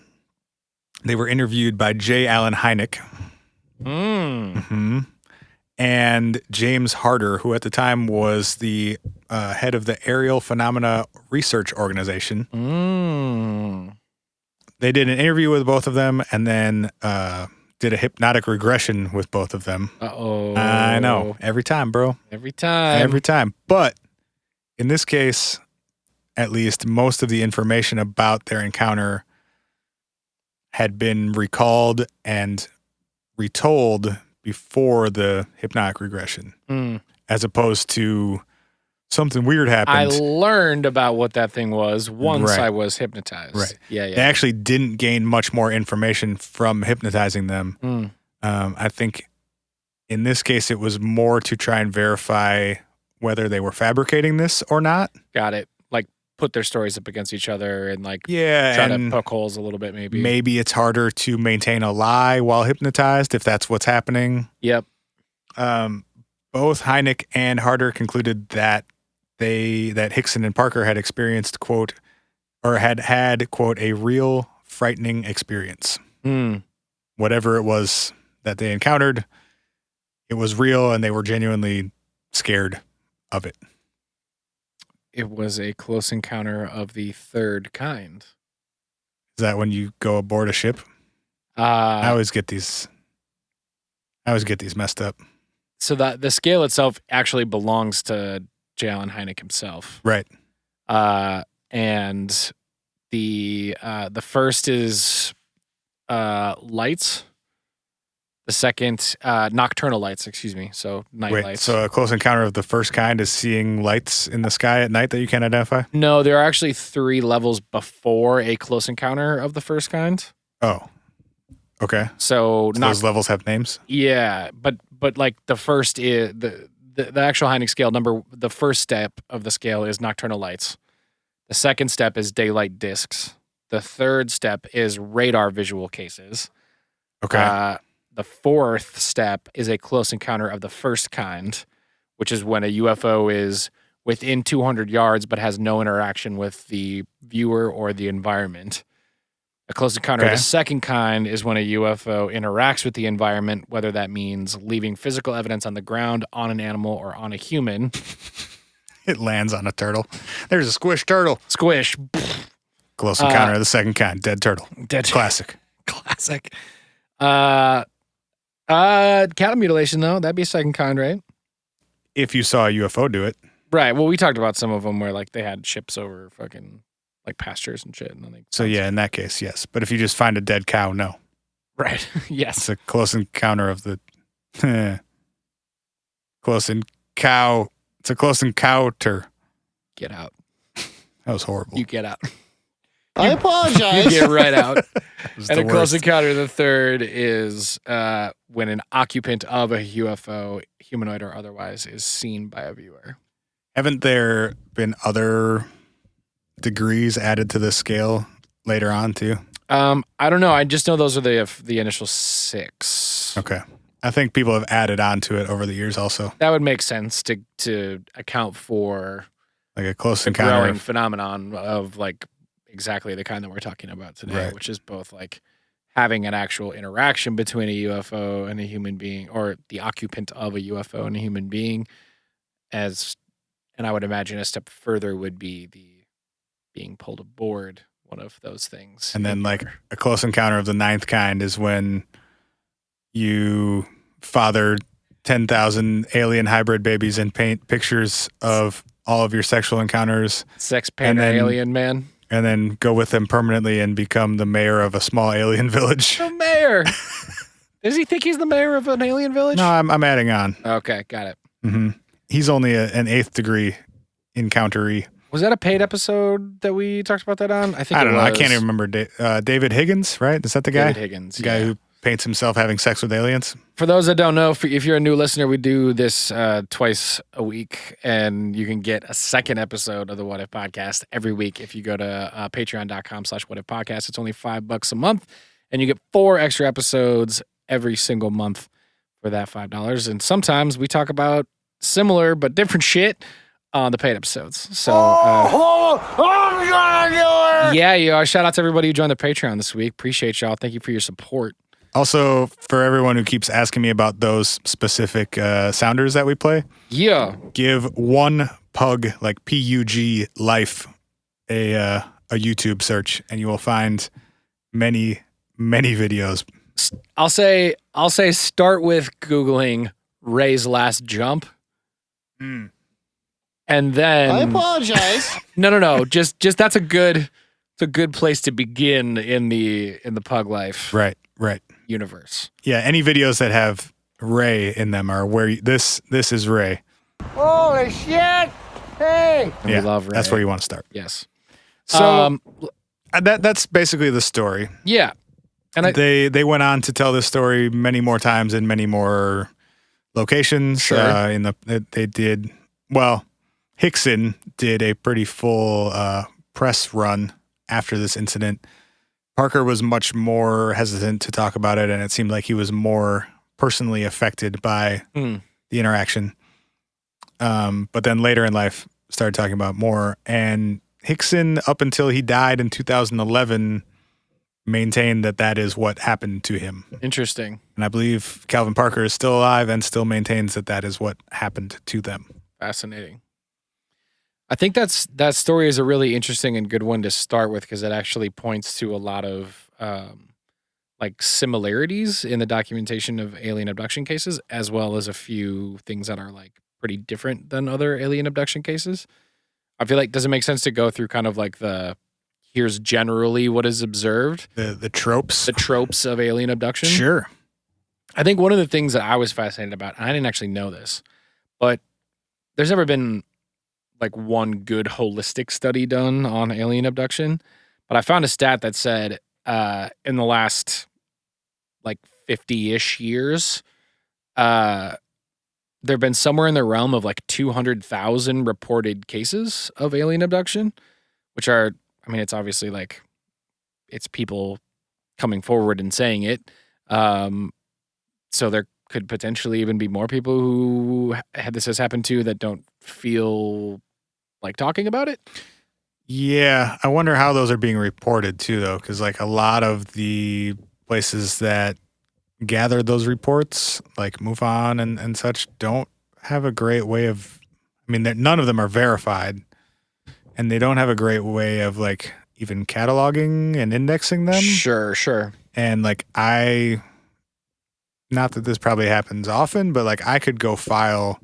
C: they were interviewed by J. Allen Hynek. Mm-hmm. And James Harder, who at the time was the head of the Aerial Phenomena Research Organization. They did an interview with both of them and then did a hypnotic regression with both of them.
B: Uh-oh.
C: I know. Every time, bro.
B: Every time.
C: But in this case, at least, most of the information about their encounter had been recalled and retold before the hypnotic regression, as opposed to something weird happened.
B: I learned about what that thing was once
C: Right.
B: I was hypnotized.
C: Right.
B: Yeah.
C: They actually didn't gain much more information from hypnotizing them. I think in this case, it was more to try and verify whether they were fabricating this or not.
B: Got it. Like put their stories up against each other and like
C: Yeah,
B: try
C: and
B: to poke holes a little bit maybe.
C: Maybe it's harder to maintain a lie while hypnotized if that's what's happening.
B: Yep.
C: Both Hynek and Harder concluded that Hickson and Parker had experienced, quote, or had, quote, a real frightening experience. Whatever it was that they encountered, it was real and they were genuinely scared of it.
B: It was a close encounter of the third kind.
C: Is that when you go aboard a ship? I always get these messed up.
B: So that the scale itself actually belongs to J. Allen Hynek himself.
C: Right.
B: And the first is lights. The second, nocturnal lights, excuse me. So night lights.
C: So a close encounter of the first kind is seeing lights in the sky at night that you can't identify?
B: No, there are actually 3 levels before a close encounter of the first kind.
C: Oh, okay.
B: So
C: those levels have names?
B: Yeah, but like the first is the actual Hynek scale the first step of the scale is nocturnal lights. The second step is daylight discs. The third step is radar visual cases.
C: Okay.
B: The fourth step is a close encounter of the first kind, which is when a UFO is within 200 yards but has no interaction with the viewer or the environment. A close encounter of the second kind is when a UFO interacts with the environment, whether that means leaving physical evidence on the ground, on an animal, or on a human.
C: It lands on a turtle. There's a squish turtle.
B: Squish.
C: Close encounter of the second kind. Dead turtle. Classic.
B: Classic. Cattle mutilation, though. That'd be second kind, right?
C: If you saw a UFO do it.
B: Right. Well, we talked about some of them where like they had ships over fucking like pastures and shit. And then
C: so yeah, in that case, yes. But if you just find a dead cow, no.
B: Right. Yes.
C: It's a close encounter of the It's a close encounter.
B: Get out.
C: That was horrible.
B: You get out.
K: I apologize.
B: You get right out. And a close
C: worst.
B: encounter, the third is when an occupant of a UFO, humanoid or otherwise, is seen by a viewer.
C: Haven't there been other degrees added to this scale later on too?
B: I don't know. I just know those are the initial 6.
C: Okay. I think people have added on to it over the years also.
B: That would make sense to account for
C: like a close
B: the
C: encounter
B: growing phenomenon of like exactly the kind that we're talking about today,
C: Right.
B: which is both like having an actual interaction between a UFO and a human being, or the occupant of a UFO and a human being, and I would imagine a step further would be the being pulled aboard one of those things.
C: And then like a close encounter of the 9th kind is when you father 10,000 alien hybrid babies and paint pictures of all of your sexual encounters.
B: Sex painter alien man.
C: And then go with them permanently and become the mayor of a small alien village.
B: The mayor. Does he think he's the mayor of an alien village?
C: No, I'm adding on.
B: Okay, got it.
C: Mm-hmm. He's only an 8th degree encountery.
B: Was that a paid episode that we talked about that on?
C: I don't know. I can't even remember. David Higgins, right? Is that the guy?
B: David Higgins.
C: The guy who paints himself having sex with aliens.
B: For those that don't know, if you're a new listener, we do this twice a week, and you can get a second episode of the What If Podcast every week if you go to patreon.com/whatifpodcast. It's only $5 a month, and you get 4 extra episodes every single month for that $5. And sometimes we talk about similar but different shit on the paid episodes. So, yeah, shout out to everybody who joined the Patreon this week. Appreciate y'all. Thank you for your support.
C: Also, for everyone who keeps asking me about those specific sounders that we play, give one pug, like PUG life, a YouTube search, and you will find many videos.
B: I'll say start with Googling Ray's last jump. And then
K: I apologize.
B: No. Just that's a good place to begin in the pug life.
C: Right.
B: Universe.
C: Yeah, any videos that have Ray in them are where this is Ray.
K: Holy shit! Hey!
B: And we love Ray.
C: That's where you want to start.
B: Yes.
C: So that's basically the story.
B: Yeah. And
C: they went on to tell this story many more times in many more locations.
B: Sure.
C: Hickson did a pretty full press run after this incident. Parker was much more hesitant to talk about it, and it seemed like he was more personally affected by the interaction. but then later in life started talking about more. And Hickson, up until he died in 2011, maintained that is what happened to him.
B: Interesting.
C: And I believe Calvin Parker is still alive and still maintains that is what happened to them.
B: Fascinating. I think that story is a really interesting and good one to start with because it actually points to a lot of like similarities in the documentation of alien abduction cases, as well as a few things that are like pretty different than other alien abduction cases. I feel like, does it make sense to go through kind of like here's generally what is observed?
C: The tropes.
B: The tropes of alien abduction?
C: Sure.
B: I think one of the things that I was fascinated about, and I didn't actually know this, but there's never been like one good holistic study done on alien abduction. But I found a stat that said in the last like 50-ish years, there have been somewhere in the realm of like 200,000 reported cases of alien abduction, which are, I mean, it's obviously like, it's people coming forward and saying it. So there could potentially even be more people who this has happened to that don't feel like talking about it.
C: Yeah. I wonder how those are being reported too, though. Cause like a lot of the places that gather those reports, like MUFON and such, don't have a great way of, I mean, none of them are verified, and they don't have a great way of like even cataloging and indexing them.
B: Sure.
C: And like not that this probably happens often, but like I could go file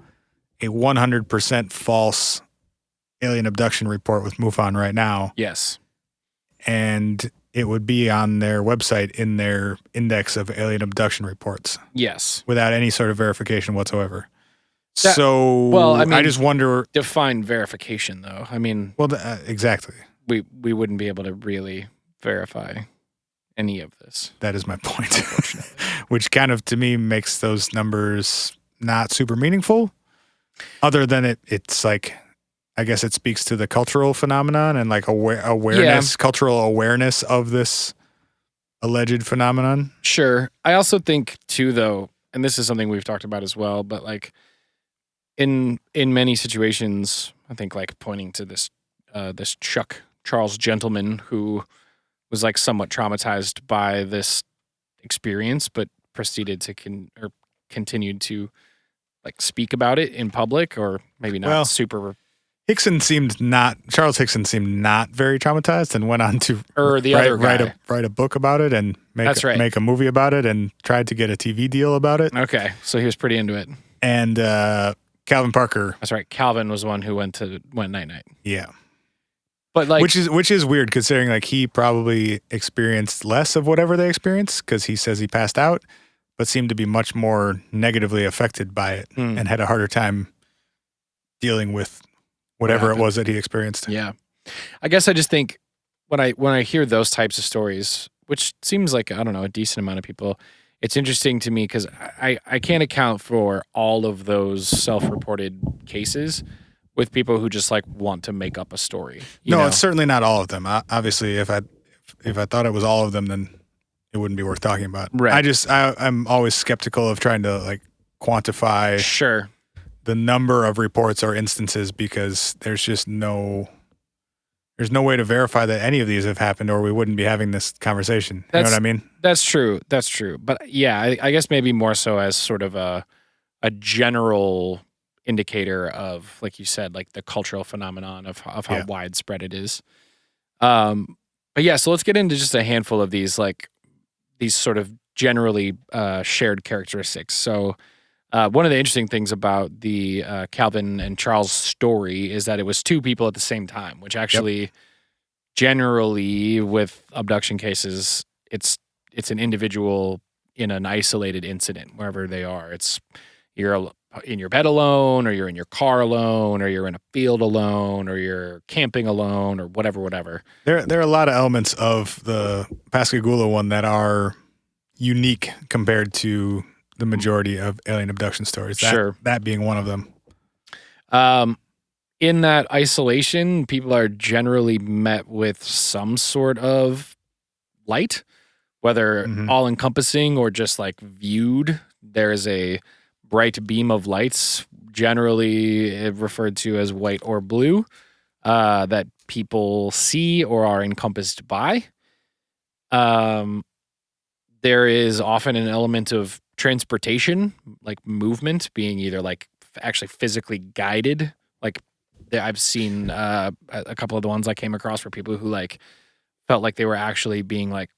C: a 100% false alien abduction report with MUFON right now.
B: Yes.
C: And it would be on their website in their index of alien abduction reports.
B: Yes.
C: Without any sort of verification whatsoever.
B: Well, I mean,
C: I just wonder.
B: Define verification, though. I mean,
C: well, exactly.
B: We wouldn't be able to really verify any of this.
C: That is my point. Which kind of, to me, makes those numbers not super meaningful. Other than it's like, I guess it speaks to the cultural phenomenon and like awareness, cultural awareness of this alleged phenomenon.
B: Sure. I also think too, though, and this is something we've talked about as well, but like in many situations, I think like pointing to this Chuck Charles gentleman who was like somewhat traumatized by this experience, but proceeded to continued to like speak about it in public, or maybe not super.
C: Charles Hickson seemed not very traumatized and went on to write a book about it and make a movie about it and tried to get a TV deal about it.
B: Okay. So he was pretty into it.
C: And Calvin Parker.
B: That's right. Calvin was the one who went night-night.
C: Yeah.
B: But like,
C: which is weird considering like he probably experienced less of whatever they experienced, because he says he passed out, but seemed to be much more negatively affected by it and had a harder time dealing with whatever it was that he experienced.
B: Yeah. I guess I just think when I hear those types of stories, which seems like, I don't know, a decent amount of people, it's interesting to me because I can't account for all of those self-reported cases with people who just like want to make up a story. You know?
C: It's certainly not all of them. Obviously, if I thought it was all of them, then it wouldn't be worth talking about.
B: Right.
C: I'm always skeptical of trying to like quantify the number of reports or instances, because there's no way to verify that any of these have happened, or we wouldn't be having this conversation. You know what I mean?
B: That's true. But yeah, I guess maybe more so as sort of a general indicator of, like you said, like the cultural phenomenon of how widespread it is. But yeah, so let's get into just a handful of these sort of generally shared characteristics. So one of the interesting things about the Calvin and Charles story is that it was two people at the same time, which actually generally with abduction cases, it's an individual in an isolated incident wherever they are. You're in your bed alone, or you're in your car alone, or you're in a field alone, or you're camping alone, or whatever.
C: There are a lot of elements of the Pascagoula one that are unique compared to the majority of alien abduction stories. That being one of them.
B: In that isolation, people are generally met with some sort of light, whether all-encompassing or just like viewed. There is a bright beam of lights, generally referred to as white or blue, that people see or are encompassed by. There is often an element of transportation, like movement, being either like actually physically guided. Like I've seen a couple of the ones I came across were people who like felt like they were actually being like,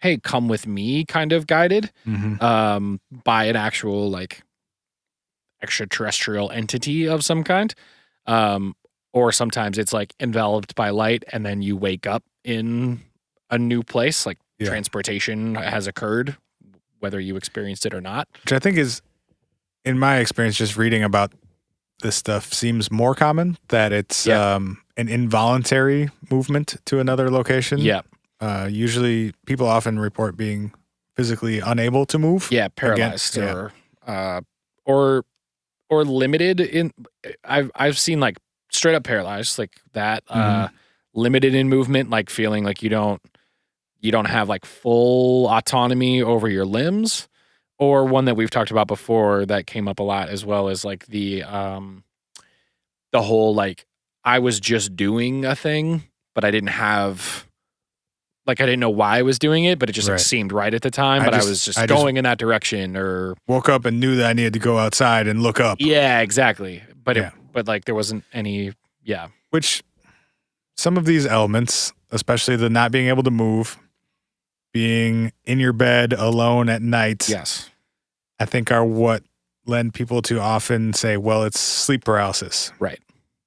B: hey, come with me, kind of guided by an actual like extraterrestrial entity of some kind. Or sometimes it's like enveloped by light and then you wake up in a new place, like transportation has occurred, whether you experienced it or not.
C: Which I think is, in my experience, just reading about this stuff seems more common, that it's an involuntary movement to another location.
B: Yeah.
C: Usually people often report being physically unable to move.
B: Yeah, paralyzed or limited in. I've seen like straight up paralyzed, like that, limited in movement, like feeling like you don't have like full autonomy over your limbs, or one that we've talked about before that came up a lot as well, as like the whole like I was just doing a thing, but I didn't know why I was doing it, but it just like seemed right at the time. I was just going in that direction, or
C: woke up and knew that I needed to go outside and look up.
B: Yeah, exactly. But but like there wasn't any. Yeah.
C: Which some of these elements, especially the not being able to move, being in your bed alone at night.
B: Yes.
C: I think are what lend people to often say, well, it's sleep paralysis.
B: Right.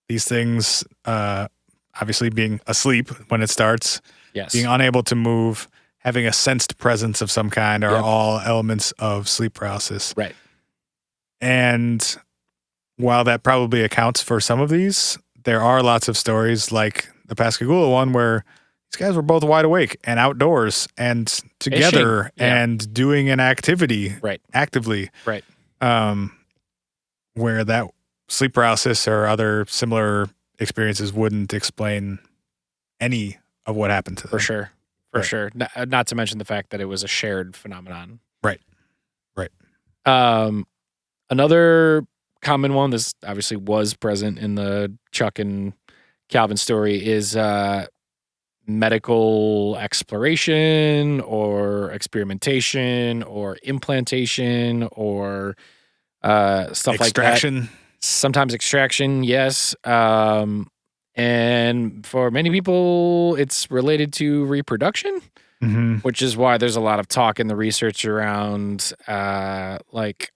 C: These things, obviously being asleep when it starts,
B: yes,
C: being unable to move, having a sensed presence of some kind are all elements of sleep paralysis.
B: Right.
C: And while that probably accounts for some of these, there are lots of stories like the Pascagoula one where these guys were both wide awake and outdoors and together and doing an activity actively.
B: Right.
C: Where that sleep paralysis or other similar experiences wouldn't explain any of what happened to them.
B: For sure. For sure. Not to mention the fact that it was a shared phenomenon.
C: Right. Right.
B: Another common one, this obviously was present in the Chuck and Calvin story, is medical exploration or experimentation or implantation or stuff
C: extraction.
B: Like that. Sometimes extraction, yes. And for many people, it's related to reproduction, which is why there's a lot of talk in the research around like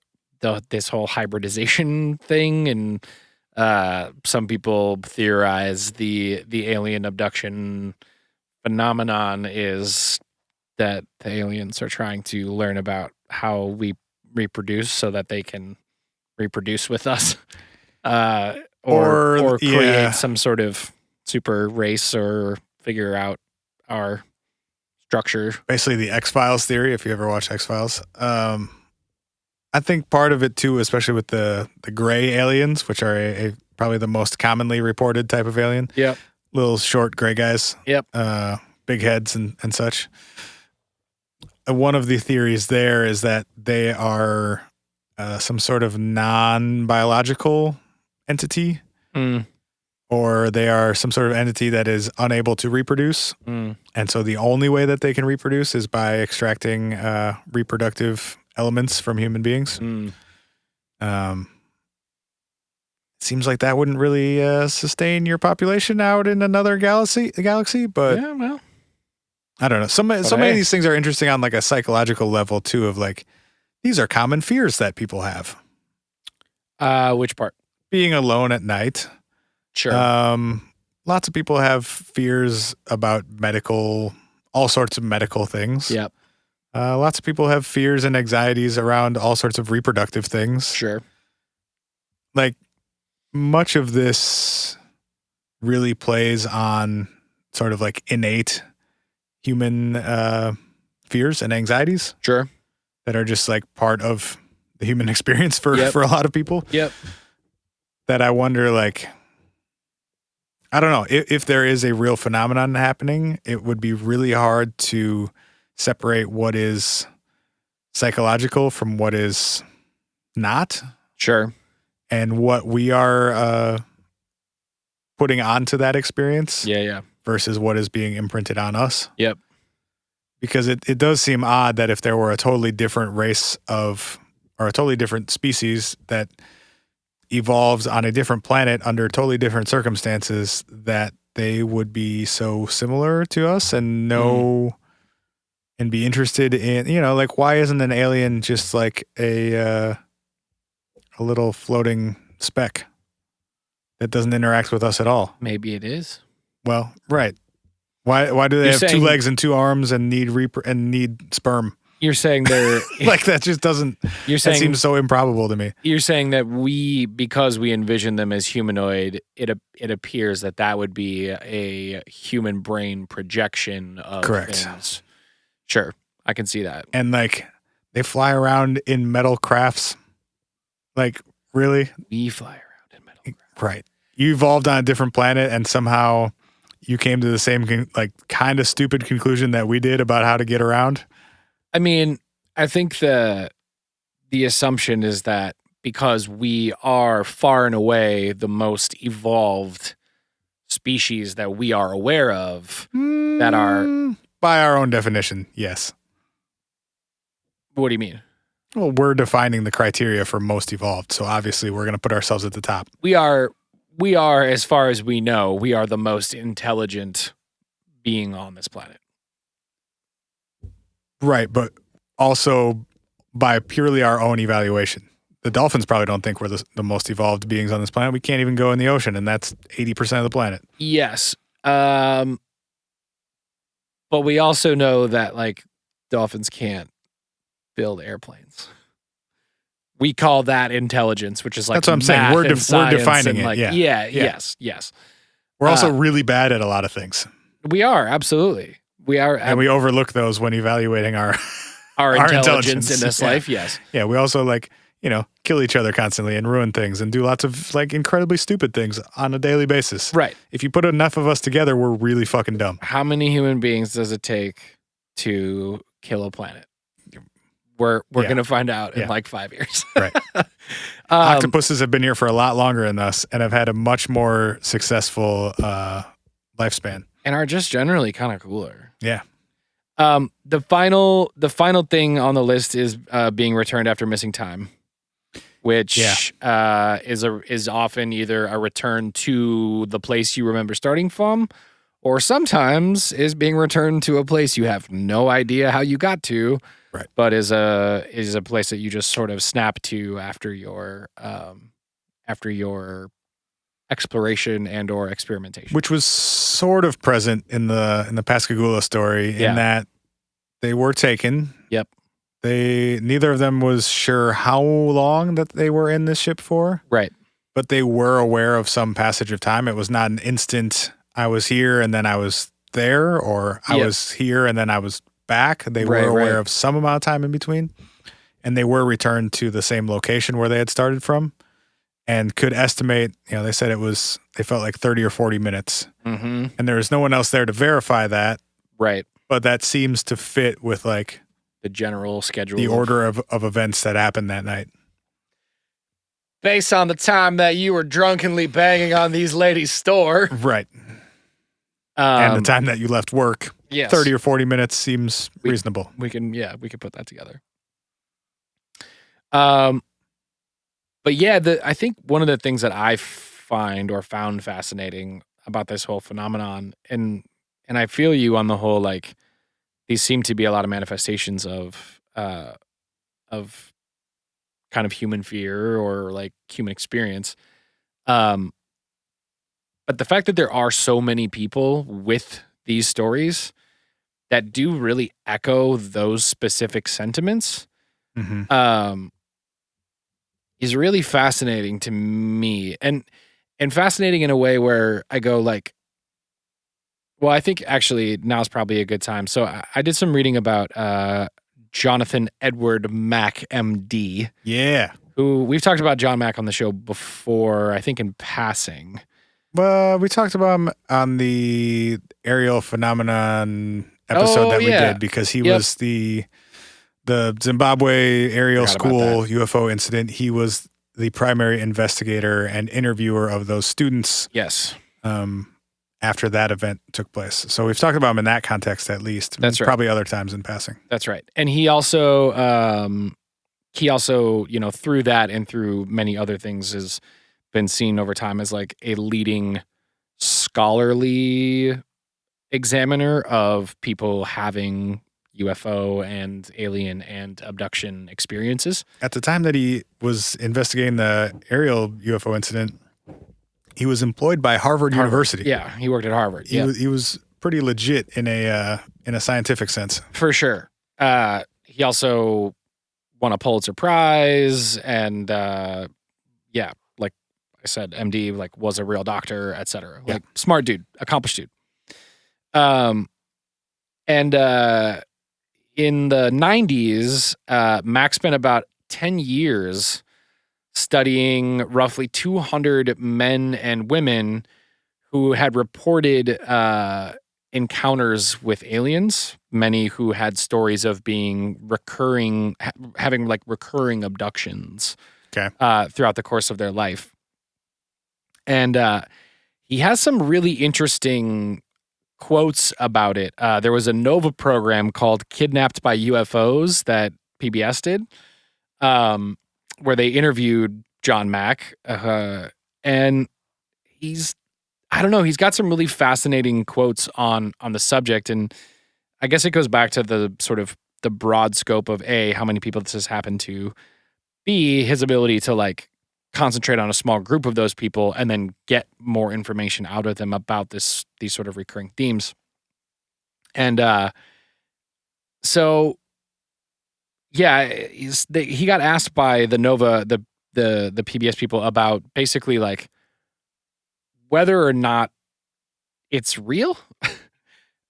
B: this whole hybridization thing. And some people theorize the alien abduction phenomenon is that the aliens are trying to learn about how we reproduce so that they can reproduce with us, or create some sort of super race or figure out our structure.
C: Basically the X-Files theory, if you ever watch X-Files. I think part of it too, especially with the gray aliens, which are probably the most commonly reported type of alien.
B: Yep.
C: Little short gray guys.
B: Yep.
C: Big heads and such. One of the theories there is that they are some sort of non-biological entity, or they are some sort of entity that is unable to reproduce. And so the only way that they can reproduce is by extracting reproductive elements from human beings. Seems like that wouldn't really sustain your population out in another galaxy, but
B: yeah, well,
C: I don't know. So many of these things are interesting on like a psychological level too, of like, these are common fears that people have.
B: Which part?
C: Being alone at night.
B: Sure.
C: Lots of people have fears about all sorts of medical things.
B: Yep.
C: Lots of people have fears and anxieties around all sorts of reproductive things.
B: Sure.
C: Like, much of this really plays on sort of like innate human fears and anxieties.
B: Sure.
C: That are just like part of the human experience for a lot of people.
B: Yep.
C: That I wonder, like, I don't know, if there is a real phenomenon happening, it would be really hard to separate what is psychological from what is not.
B: Sure.
C: And what we are putting onto that experience
B: Yeah.
C: versus what is being imprinted on us.
B: Yep.
C: Because it does seem odd that if there were a totally different race or a totally different species that evolves on a different planet under totally different circumstances, that they would be so similar to us and and be interested in, like, why isn't an alien just like a little floating speck that doesn't interact with us at all?
B: Maybe it is.
C: Well, right. Why do they
B: You're
C: have 2
B: saying-
C: legs and 2 arms and need sperm?
B: You're saying they're
C: Like, that just doesn't.
B: You're
C: That
B: saying
C: seems so improbable to me.
B: You're saying that because we envision them as humanoid, it appears that would be a human brain projection of
C: Correct.
B: things. Sure, I can see that.
C: And like, they fly around in metal crafts. Like, really?
B: We fly around in metal crafts.
C: Right. You evolved on a different planet, and somehow you came to the same kind of stupid conclusion that we did about how to get around.
B: I mean, I think the assumption is that because we are far and away the most evolved species that we are aware of, that are,
C: by our own definition, yes.
B: what do you mean?
C: Well, we're defining the criteria for most evolved, so obviously we're going to put ourselves at the top.
B: We are, as far as we know, we are the most intelligent being on this planet.
C: Right, but also by purely our own evaluation. The dolphins probably don't think we're the most evolved beings on this planet. We can't even go in the ocean, and that's 80% of the planet.
B: Yes. But we also know that, like, dolphins can't build airplanes. We call that intelligence, which is like
C: That's what I'm saying.
B: math
C: We're
B: and science
C: defining
B: and,
C: it.
B: like,
C: Yeah.
B: Yes.
C: We're also really bad at a lot of things.
B: We are, absolutely. We are.
C: And we overlook those when evaluating our
B: intelligence in this life, yes.
C: Yeah, we also kill each other constantly and ruin things and do lots of like incredibly stupid things on a daily basis.
B: Right.
C: If you put enough of us together, we're really fucking dumb.
B: How many human beings does it take to kill a planet? We're going to find out in like 5 years.
C: Right. Octopuses have been here for a lot longer than us and have had a much more successful lifespan.
B: And are just generally kind of cooler.
C: Yeah.
B: The final thing on the list is being returned after missing time, which is often either a return to the place you remember starting from, or sometimes is being returned to a place you have no idea how you got to,
C: right?
B: But is a place that you just sort of snap to after your exploration and or experimentation,
C: which was sort of present in the Pascagoula story in that they were taken.
B: Yep.
C: Neither of them was sure how long that they were in this ship for.
B: Right.
C: But they were aware of some passage of time. It was not an instant, I was here and then I was there, or I was here and then I was back. They were aware of some amount of time in between. And they were returned to the same location where they had started from. And could estimate, they said they felt like 30 or 40 minutes.
B: Mm-hmm.
C: And there was no one else there to verify that.
B: Right.
C: But that seems to fit with like
B: the general schedule,
C: the order of events that happened that night.
B: Based on the time that you were drunkenly banging on these ladies' store.
C: Right. And the time that you left work.
B: Yes.
C: 30 or 40 minutes seems reasonable.
B: We can put that together. But yeah, I think one of the things that I found fascinating about this whole phenomenon, and I feel you on the whole, like, these seem to be a lot of manifestations of kind of human fear or like human experience. But the fact that there are so many people with these stories that do really echo those specific sentiments, is really fascinating to me, and fascinating in a way where I go like, well, I think actually now's probably a good time. So I did some reading about Jonathan Edward Mack, MD.
C: Yeah.
B: Who we've talked about John Mack on the show before, I think in passing.
C: Well, we talked about him on the aerial phenomenon episode that we did, because he was the the Zimbabwe aerial
B: Forgot about
C: school UFO incident, he was the primary investigator and interviewer of those students.
B: Yes.
C: After that event took place. So we've talked about him in that context at least.
B: That's right.
C: Probably other times in passing.
B: That's right. And he also, through that and through many other things has been seen over time as like a leading scholarly examiner of people having UFO and alien and abduction experiences.
C: At the time that he was investigating the aerial UFO incident, he was employed by Harvard University.
B: Yeah, he worked at Harvard.
C: He was pretty legit in a scientific sense.
B: For sure. He also won a Pulitzer Prize and like I said, MD, like was a real doctor, etc. Like smart dude, accomplished dude. And in the 90s, Mack spent about 10 years studying roughly 200 men and women who had reported encounters with aliens, many who had stories of being having like recurring abductions throughout the course of their life. And he has some really interesting quotes about it. There was a Nova program called Kidnapped by UFOs that PBS did, where they interviewed John Mack, and he's got some really fascinating quotes on the subject, and I guess it goes back to the sort of the broad scope of A, how many people this has happened to, B, his ability to like concentrate on a small group of those people and then get more information out of them about these sort of recurring themes. And so yeah, he got asked by the Nova, the PBS people about basically like whether or not it's real.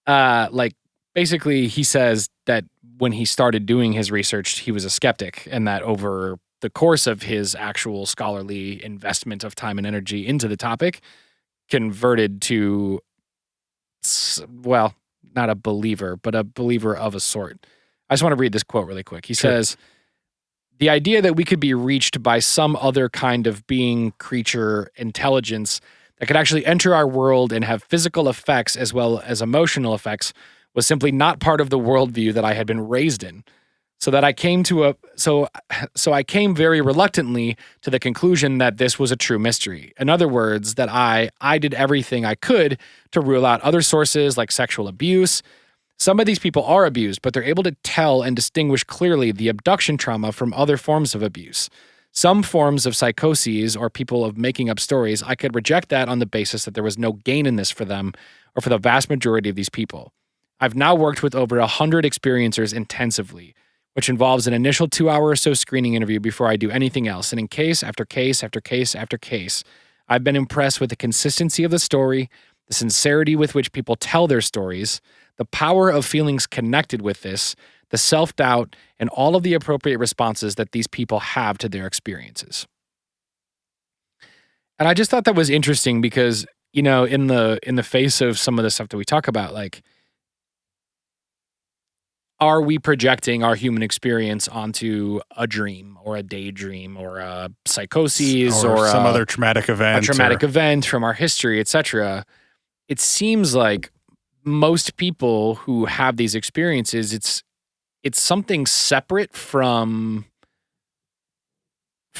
B: Like basically he says that when he started doing his research, he was a skeptic, and that over the course of his actual scholarly investment of time and energy into the topic converted to, well, not a believer, but a believer of a sort. I just want to read this quote really quick. He says, "The idea that we could be reached by some other kind of being, creature, intelligence that could actually enter our world and have physical effects as well as emotional effects was simply not part of the worldview that I had been raised in. So that I came I came very reluctantly to the conclusion that this was a true mystery. In other words, that I did everything I could to rule out other sources like sexual abuse. Some of these people are abused, but they're able to tell and distinguish clearly the abduction trauma from other forms of abuse. Some forms of psychoses or people of making up stories, I could reject that on the basis that there was no gain in this for them or for the vast majority of these people. I've now worked with over 100 experiencers intensively, which involves an initial 2-hour or so screening interview before I do anything else. And in case after case after case after case, I've been impressed with the consistency of the story, the sincerity with which people tell their stories, the power of feelings connected with this, the self-doubt, and all of the appropriate responses that these people have to their experiences." And I just thought that was interesting because, you know, in the face of some of the stuff that we talk about, like, are we projecting our human experience onto a dream or a daydream or a psychosis or
C: some other traumatic event,
B: event from our history, etc.? It seems like most people who have these experiences, it's something separate from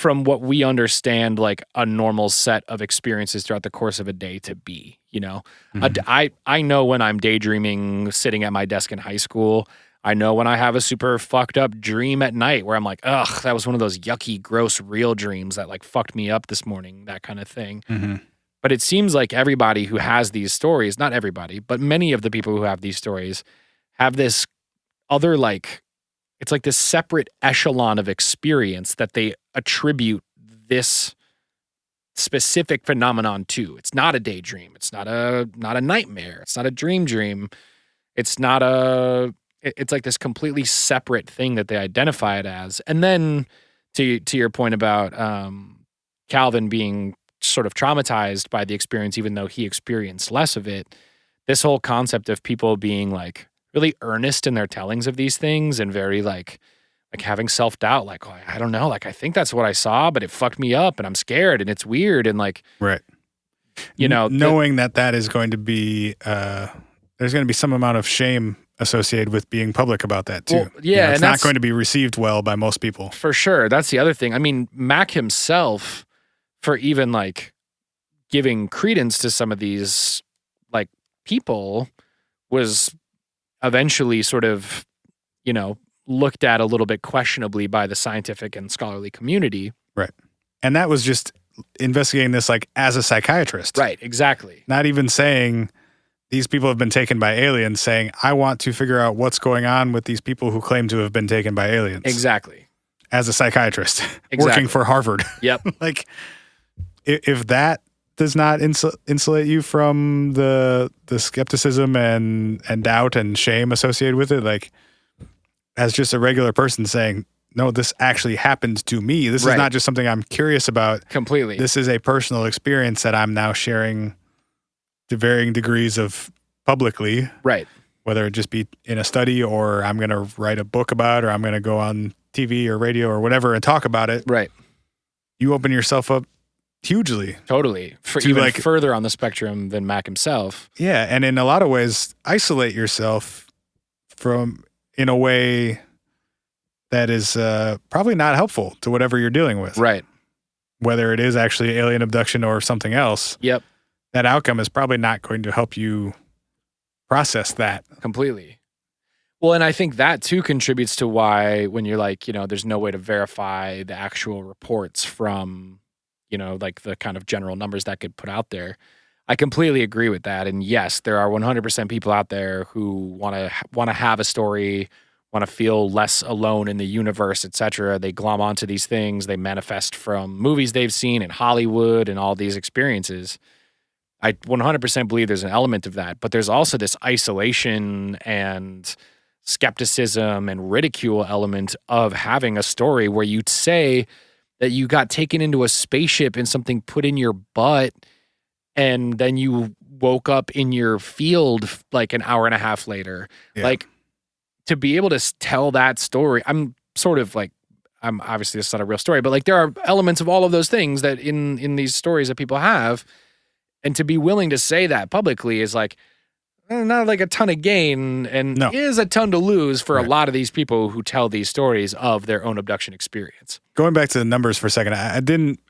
B: what we understand like a normal set of experiences throughout the course of a day to be, you know. Mm-hmm. I know when I'm daydreaming sitting at my desk in high school. I know when I have a super fucked up dream at night where I'm like, ugh, that was one of those yucky, gross, real dreams that like fucked me up this morning, that kind of thing. Mm-hmm. But it seems like everybody who has these stories, not everybody, but many of the people who have these stories have this other, like, it's like this separate echelon of experience that they attribute this specific phenomenon to. It's not a daydream. It's not a nightmare. It's not a dream. It's like this completely separate thing that they identify it as. And then to your point about Calvin being sort of traumatized by the experience, even though he experienced less of it, this whole concept of people being like really earnest in their tellings of these things and very like like having self-doubt, like, oh, I don't know, like I think that's what I saw, but it fucked me up and I'm scared and it's weird and like
C: Right.
B: knowing
C: that is going to be there's going to be some amount of shame associated with being public about that too.
B: Well, yeah,
C: it's
B: and
C: not going to be received well by most people.
B: For sure. That's the other thing. I mean, Mack himself, for even like giving credence to some of these like people, was eventually sort of, looked at a little bit questionably by the scientific and scholarly community.
C: Right. And that was just investigating this like as a psychiatrist.
B: Right, exactly.
C: Not even saying these people have been taken by aliens, saying, I want to figure out what's going on with these people who claim to have been taken by aliens.
B: Exactly.
C: As a psychiatrist
B: Exactly.
C: working for Harvard.
B: Yep.
C: Like, if that does not insulate you from the skepticism and doubt and shame associated with it, like, as just a regular person saying, no, this actually happened to me. This is not just something I'm curious about.
B: Completely.
C: This is a personal experience that I'm now sharing to varying degrees of publicly.
B: Right.
C: Whether it just be in a study or I'm going to write a book about, or I'm going to go on TV or radio or whatever and talk about it.
B: Right.
C: You open yourself up hugely.
B: Totally. For
C: to
B: even further on the spectrum than Mack himself.
C: Yeah. And in a lot of ways, isolate yourself in a way that is probably not helpful to whatever you're dealing with.
B: Right.
C: Whether it is actually alien abduction or something else.
B: Yep.
C: That outcome is probably not going to help you process that.
B: Completely. Well, and I think that too contributes to why when you're like, there's no way to verify the actual reports from, like the kind of general numbers that get put out there. I completely agree with that. And yes, there are 100% people out there who want to have a story, want to feel less alone in the universe, etc. They glom onto these things. They manifest from movies they've seen in Hollywood and all these experiences. I 100% believe there's an element of that, but there's also this isolation and skepticism and ridicule element of having a story where you'd say that you got taken into a spaceship and something put in your butt and then you woke up in your field like an hour and a half later. Yeah. Like, to be able to tell that story, I'm obviously it's not a real story, but like there are elements of all of those things that in these stories that people have. And to be willing to say that publicly is like, not like a ton of gain and is a ton to lose for a lot of these people who tell these stories of their own abduction experience.
C: Going back to the numbers for a second, I didn't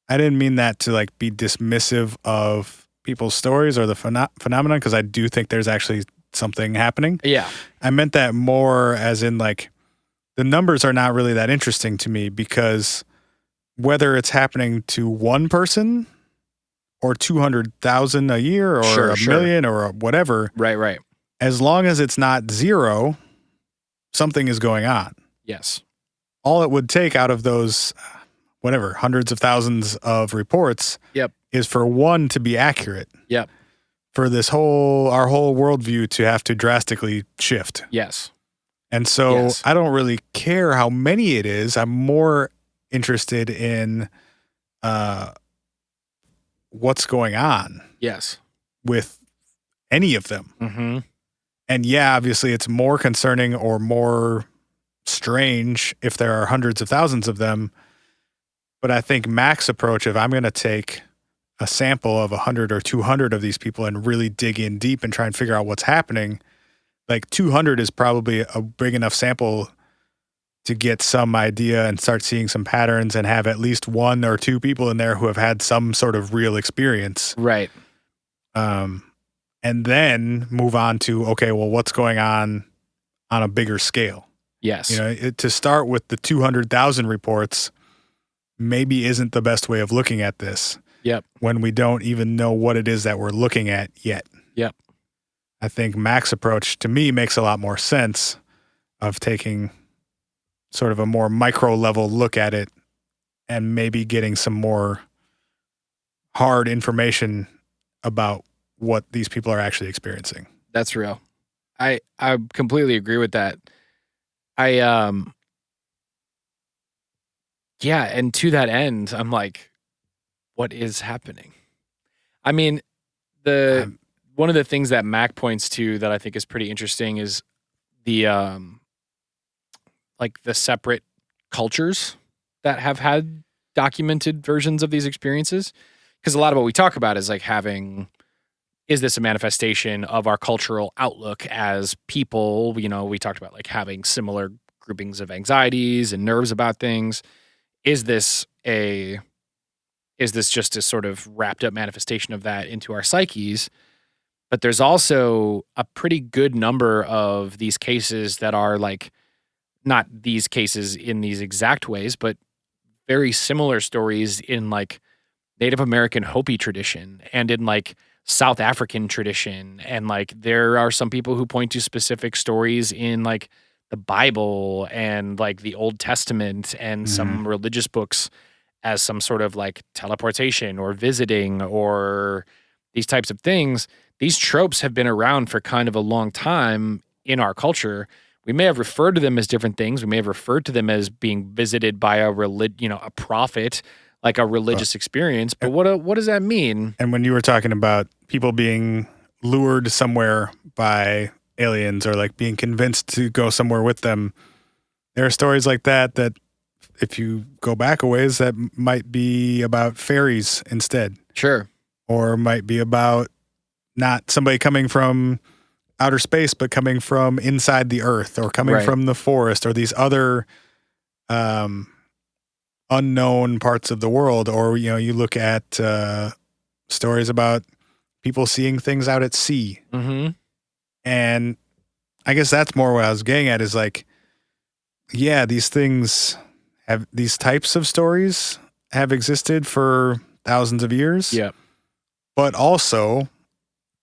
C: mean that to like be dismissive of people's stories or the phenomenon, because I do think there's actually something happening.
B: Yeah.
C: I meant that more as in like the numbers are not really that interesting to me, because whether it's happening to one person or 200,000 a year or a million or whatever.
B: Right.
C: As long as it's not zero, something is going on.
B: Yes.
C: All it would take out of those, hundreds of thousands of reports is for one to be accurate.
B: Yep.
C: For our whole worldview to have to drastically shift.
B: Yes.
C: And so I don't really care how many it is. I'm more interested in what's going on.
B: Yes.
C: With any of them.
B: Mm-hmm.
C: And yeah, obviously it's more concerning or more strange if there are hundreds of thousands of them. But I think Mack's approach of I'm going to take a sample of 100 or 200 of these people and really dig in deep and try and figure out what's happening. Like 200 is probably a big enough sample to get some idea and start seeing some patterns and have at least one or two people in there who have had some sort of real experience.
B: Right.
C: And then move on to, okay, well, what's going on a bigger scale?
B: Yes.
C: To start with the 200,000 reports maybe isn't the best way of looking at this.
B: Yep.
C: When we don't even know what it is that we're looking at yet.
B: Yep.
C: I think Mack's approach to me makes a lot more sense of taking sort of a more micro level look at it and maybe getting some more hard information about what these people are actually experiencing.
B: That's real. I completely agree with that. And to that end, I'm like, what is happening? I mean, one of the things that Mack points to that I think is pretty interesting is the like the separate cultures that have had documented versions of these experiences. Because a lot of what we talk about is like is this a manifestation of our cultural outlook as people? You know, we talked about like having similar groupings of anxieties and nerves about things. Is this just a sort of wrapped up manifestation of that into our psyches? But there's also a pretty good number of these cases that are like, not these cases in these exact ways, but very similar stories in like Native American Hopi tradition and in like South African tradition. And like there are some people who point to specific stories in like the Bible and like the Old Testament and some religious books as some sort of like teleportation or visiting or these types of things. These tropes have been around for kind of a long time in our culture. We may have referred to them as different things. We may have referred to them as being visited by a prophet, like a religious experience. But what does that mean?
C: And when you were talking about people being lured somewhere by aliens or like being convinced to go somewhere with them, there are stories like that if you go back a ways, that might be about fairies instead.
B: Sure.
C: Or might be about not somebody coming from outer space, but coming from inside the earth or coming from the forest or these other unknown parts of the world. Or, you know, you look at stories about people seeing things out at sea.
B: Mm-hmm.
C: And I guess that's more what I was getting at is like, yeah, these types of stories have existed for thousands of years.
B: Yeah.
C: But also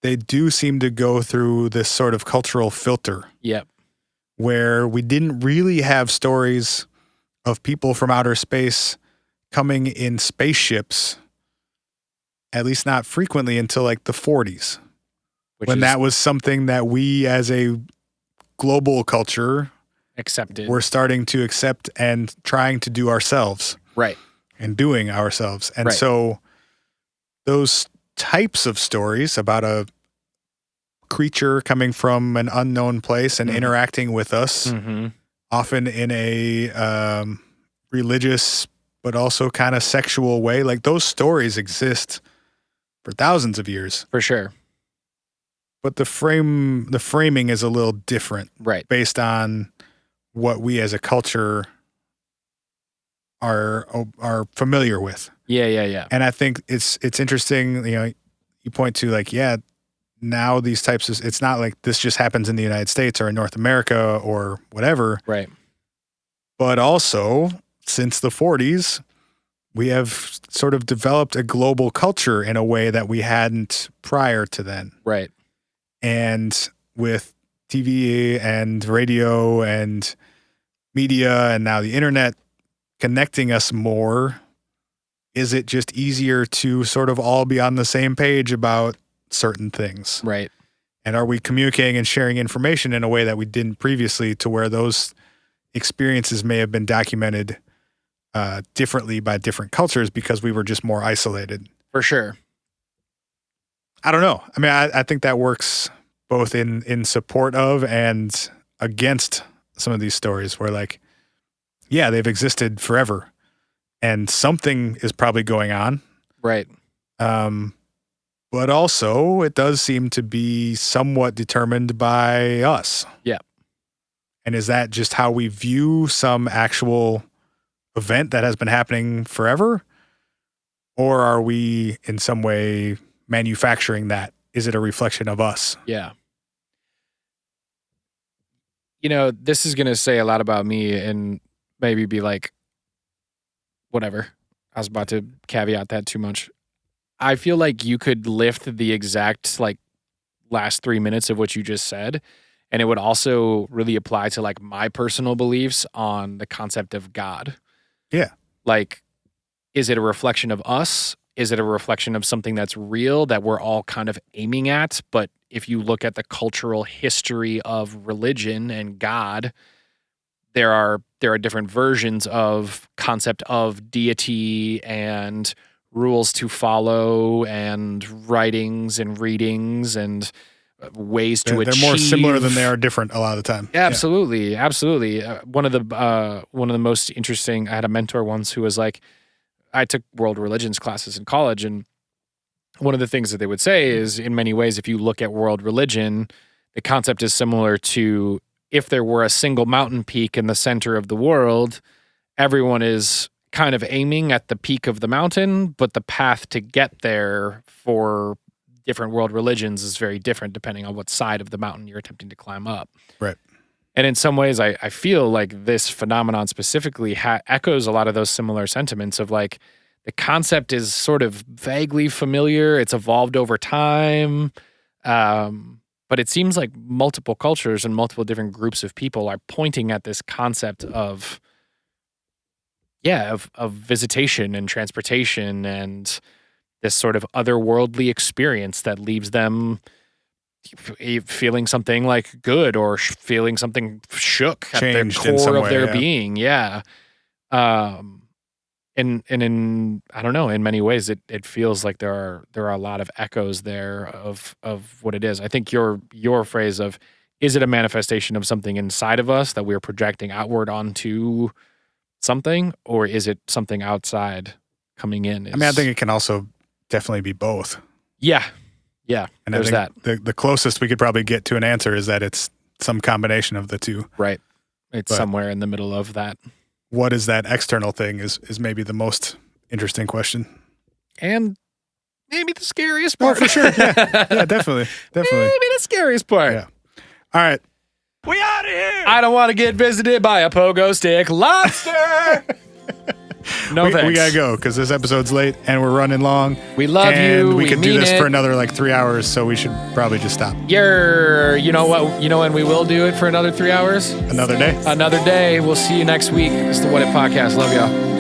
C: they do seem to go through this sort of cultural filter.
B: Yep.
C: Where we didn't really have stories of people from outer space coming in spaceships, at least not frequently until like the 40s. When that was something that we as a global culture
B: accepted.
C: We're starting to accept and trying to do ourselves.
B: Right.
C: And doing ourselves. And so those types of stories about a creature coming from an unknown place and interacting with us, often in a religious but also kind of sexual way, like those stories exist for thousands of years.
B: For sure.
C: But the framing is a little different.
B: Right.
C: Based on what we as a culture are familiar with.
B: Yeah.
C: And I think it's interesting, you know, you point to like, yeah, now these types of, it's not like this just happens in the United States or in North America or whatever.
B: Right.
C: But also, since the 40s, we have sort of developed a global culture in a way that we hadn't prior to then.
B: Right.
C: And with TV and radio and media and now the internet connecting us more, is it just easier to sort of all be on the same page about certain things?
B: Right.
C: And are we communicating and sharing information in a way that we didn't previously, to where those experiences may have been documented differently by different cultures because we were just more isolated?
B: For sure.
C: I don't know. I mean, I think that works both in support of and against some of these stories where like, yeah, they've existed forever and something is probably going on.
B: Right.
C: But also it does seem to be somewhat determined by us.
B: Yeah.
C: And is that just how we view some actual event that has been happening forever? Or are we in some way manufacturing that? Is it a reflection of us?
B: Yeah. You know, this is going to say a lot about me and maybe be like, whatever. I was about to caveat that too much. I feel like you could lift the exact like last 3 minutes of what you just said, and it would also really apply to like my personal beliefs on the concept of God.
C: Yeah.
B: Like, is it a reflection of us? Is it a reflection of something that's real that we're all kind of aiming at? But if you look at the cultural history of religion and God, there are different versions of concept of deity and rules to follow and writings and readings and ways to achieve.
C: They're more similar than they are different a lot of the time.
B: Absolutely. One of the most interesting, I had a mentor once who was like, I took world religions classes in college, and one of the things that they would say is, in many ways, if you look at world religion, the concept is similar to if there were a single mountain peak in the center of the world, everyone is kind of aiming at the peak of the mountain, but the path to get there for different world religions is very different depending on what side of the mountain you're attempting to climb up.
C: Right.
B: And in some ways, I feel like this phenomenon specifically echoes a lot of those similar sentiments of like, the concept is sort of vaguely familiar. It's evolved over time. But it seems like multiple cultures and multiple different groups of people are pointing at this concept of visitation and transportation and this sort of otherworldly experience that leaves them feeling something like good or feeling something shook at the core of their being. Yeah. And in, I don't know, in many ways, it feels like there are a lot of echoes there of what it is. I think your phrase of, is it a manifestation of something inside of us that we're projecting outward onto something, or is it something outside coming in?
C: I think it can also definitely be both.
B: Yeah. Yeah.
C: And
B: there's
C: I think the closest we could probably get to an answer is that it's some combination of the two.
B: Right. It's somewhere in the middle of that.
C: What is that external thing is maybe the most interesting question.
B: And maybe the scariest part.
C: Oh, for sure. Yeah, definitely.
B: Maybe the scariest part.
C: Yeah. All right.
D: We out of here.
B: I don't want to get visited by a pogo stick lobster. No thanks.
C: We got to go because this episode's late and we're running long.
B: We love you.
C: We could do this for another like 3 hours, so we should probably just stop.
B: You know what? You know when we will do it for another 3 hours?
C: Another day.
B: Another day. We'll see you next week. It's the What If Podcast. Love y'all.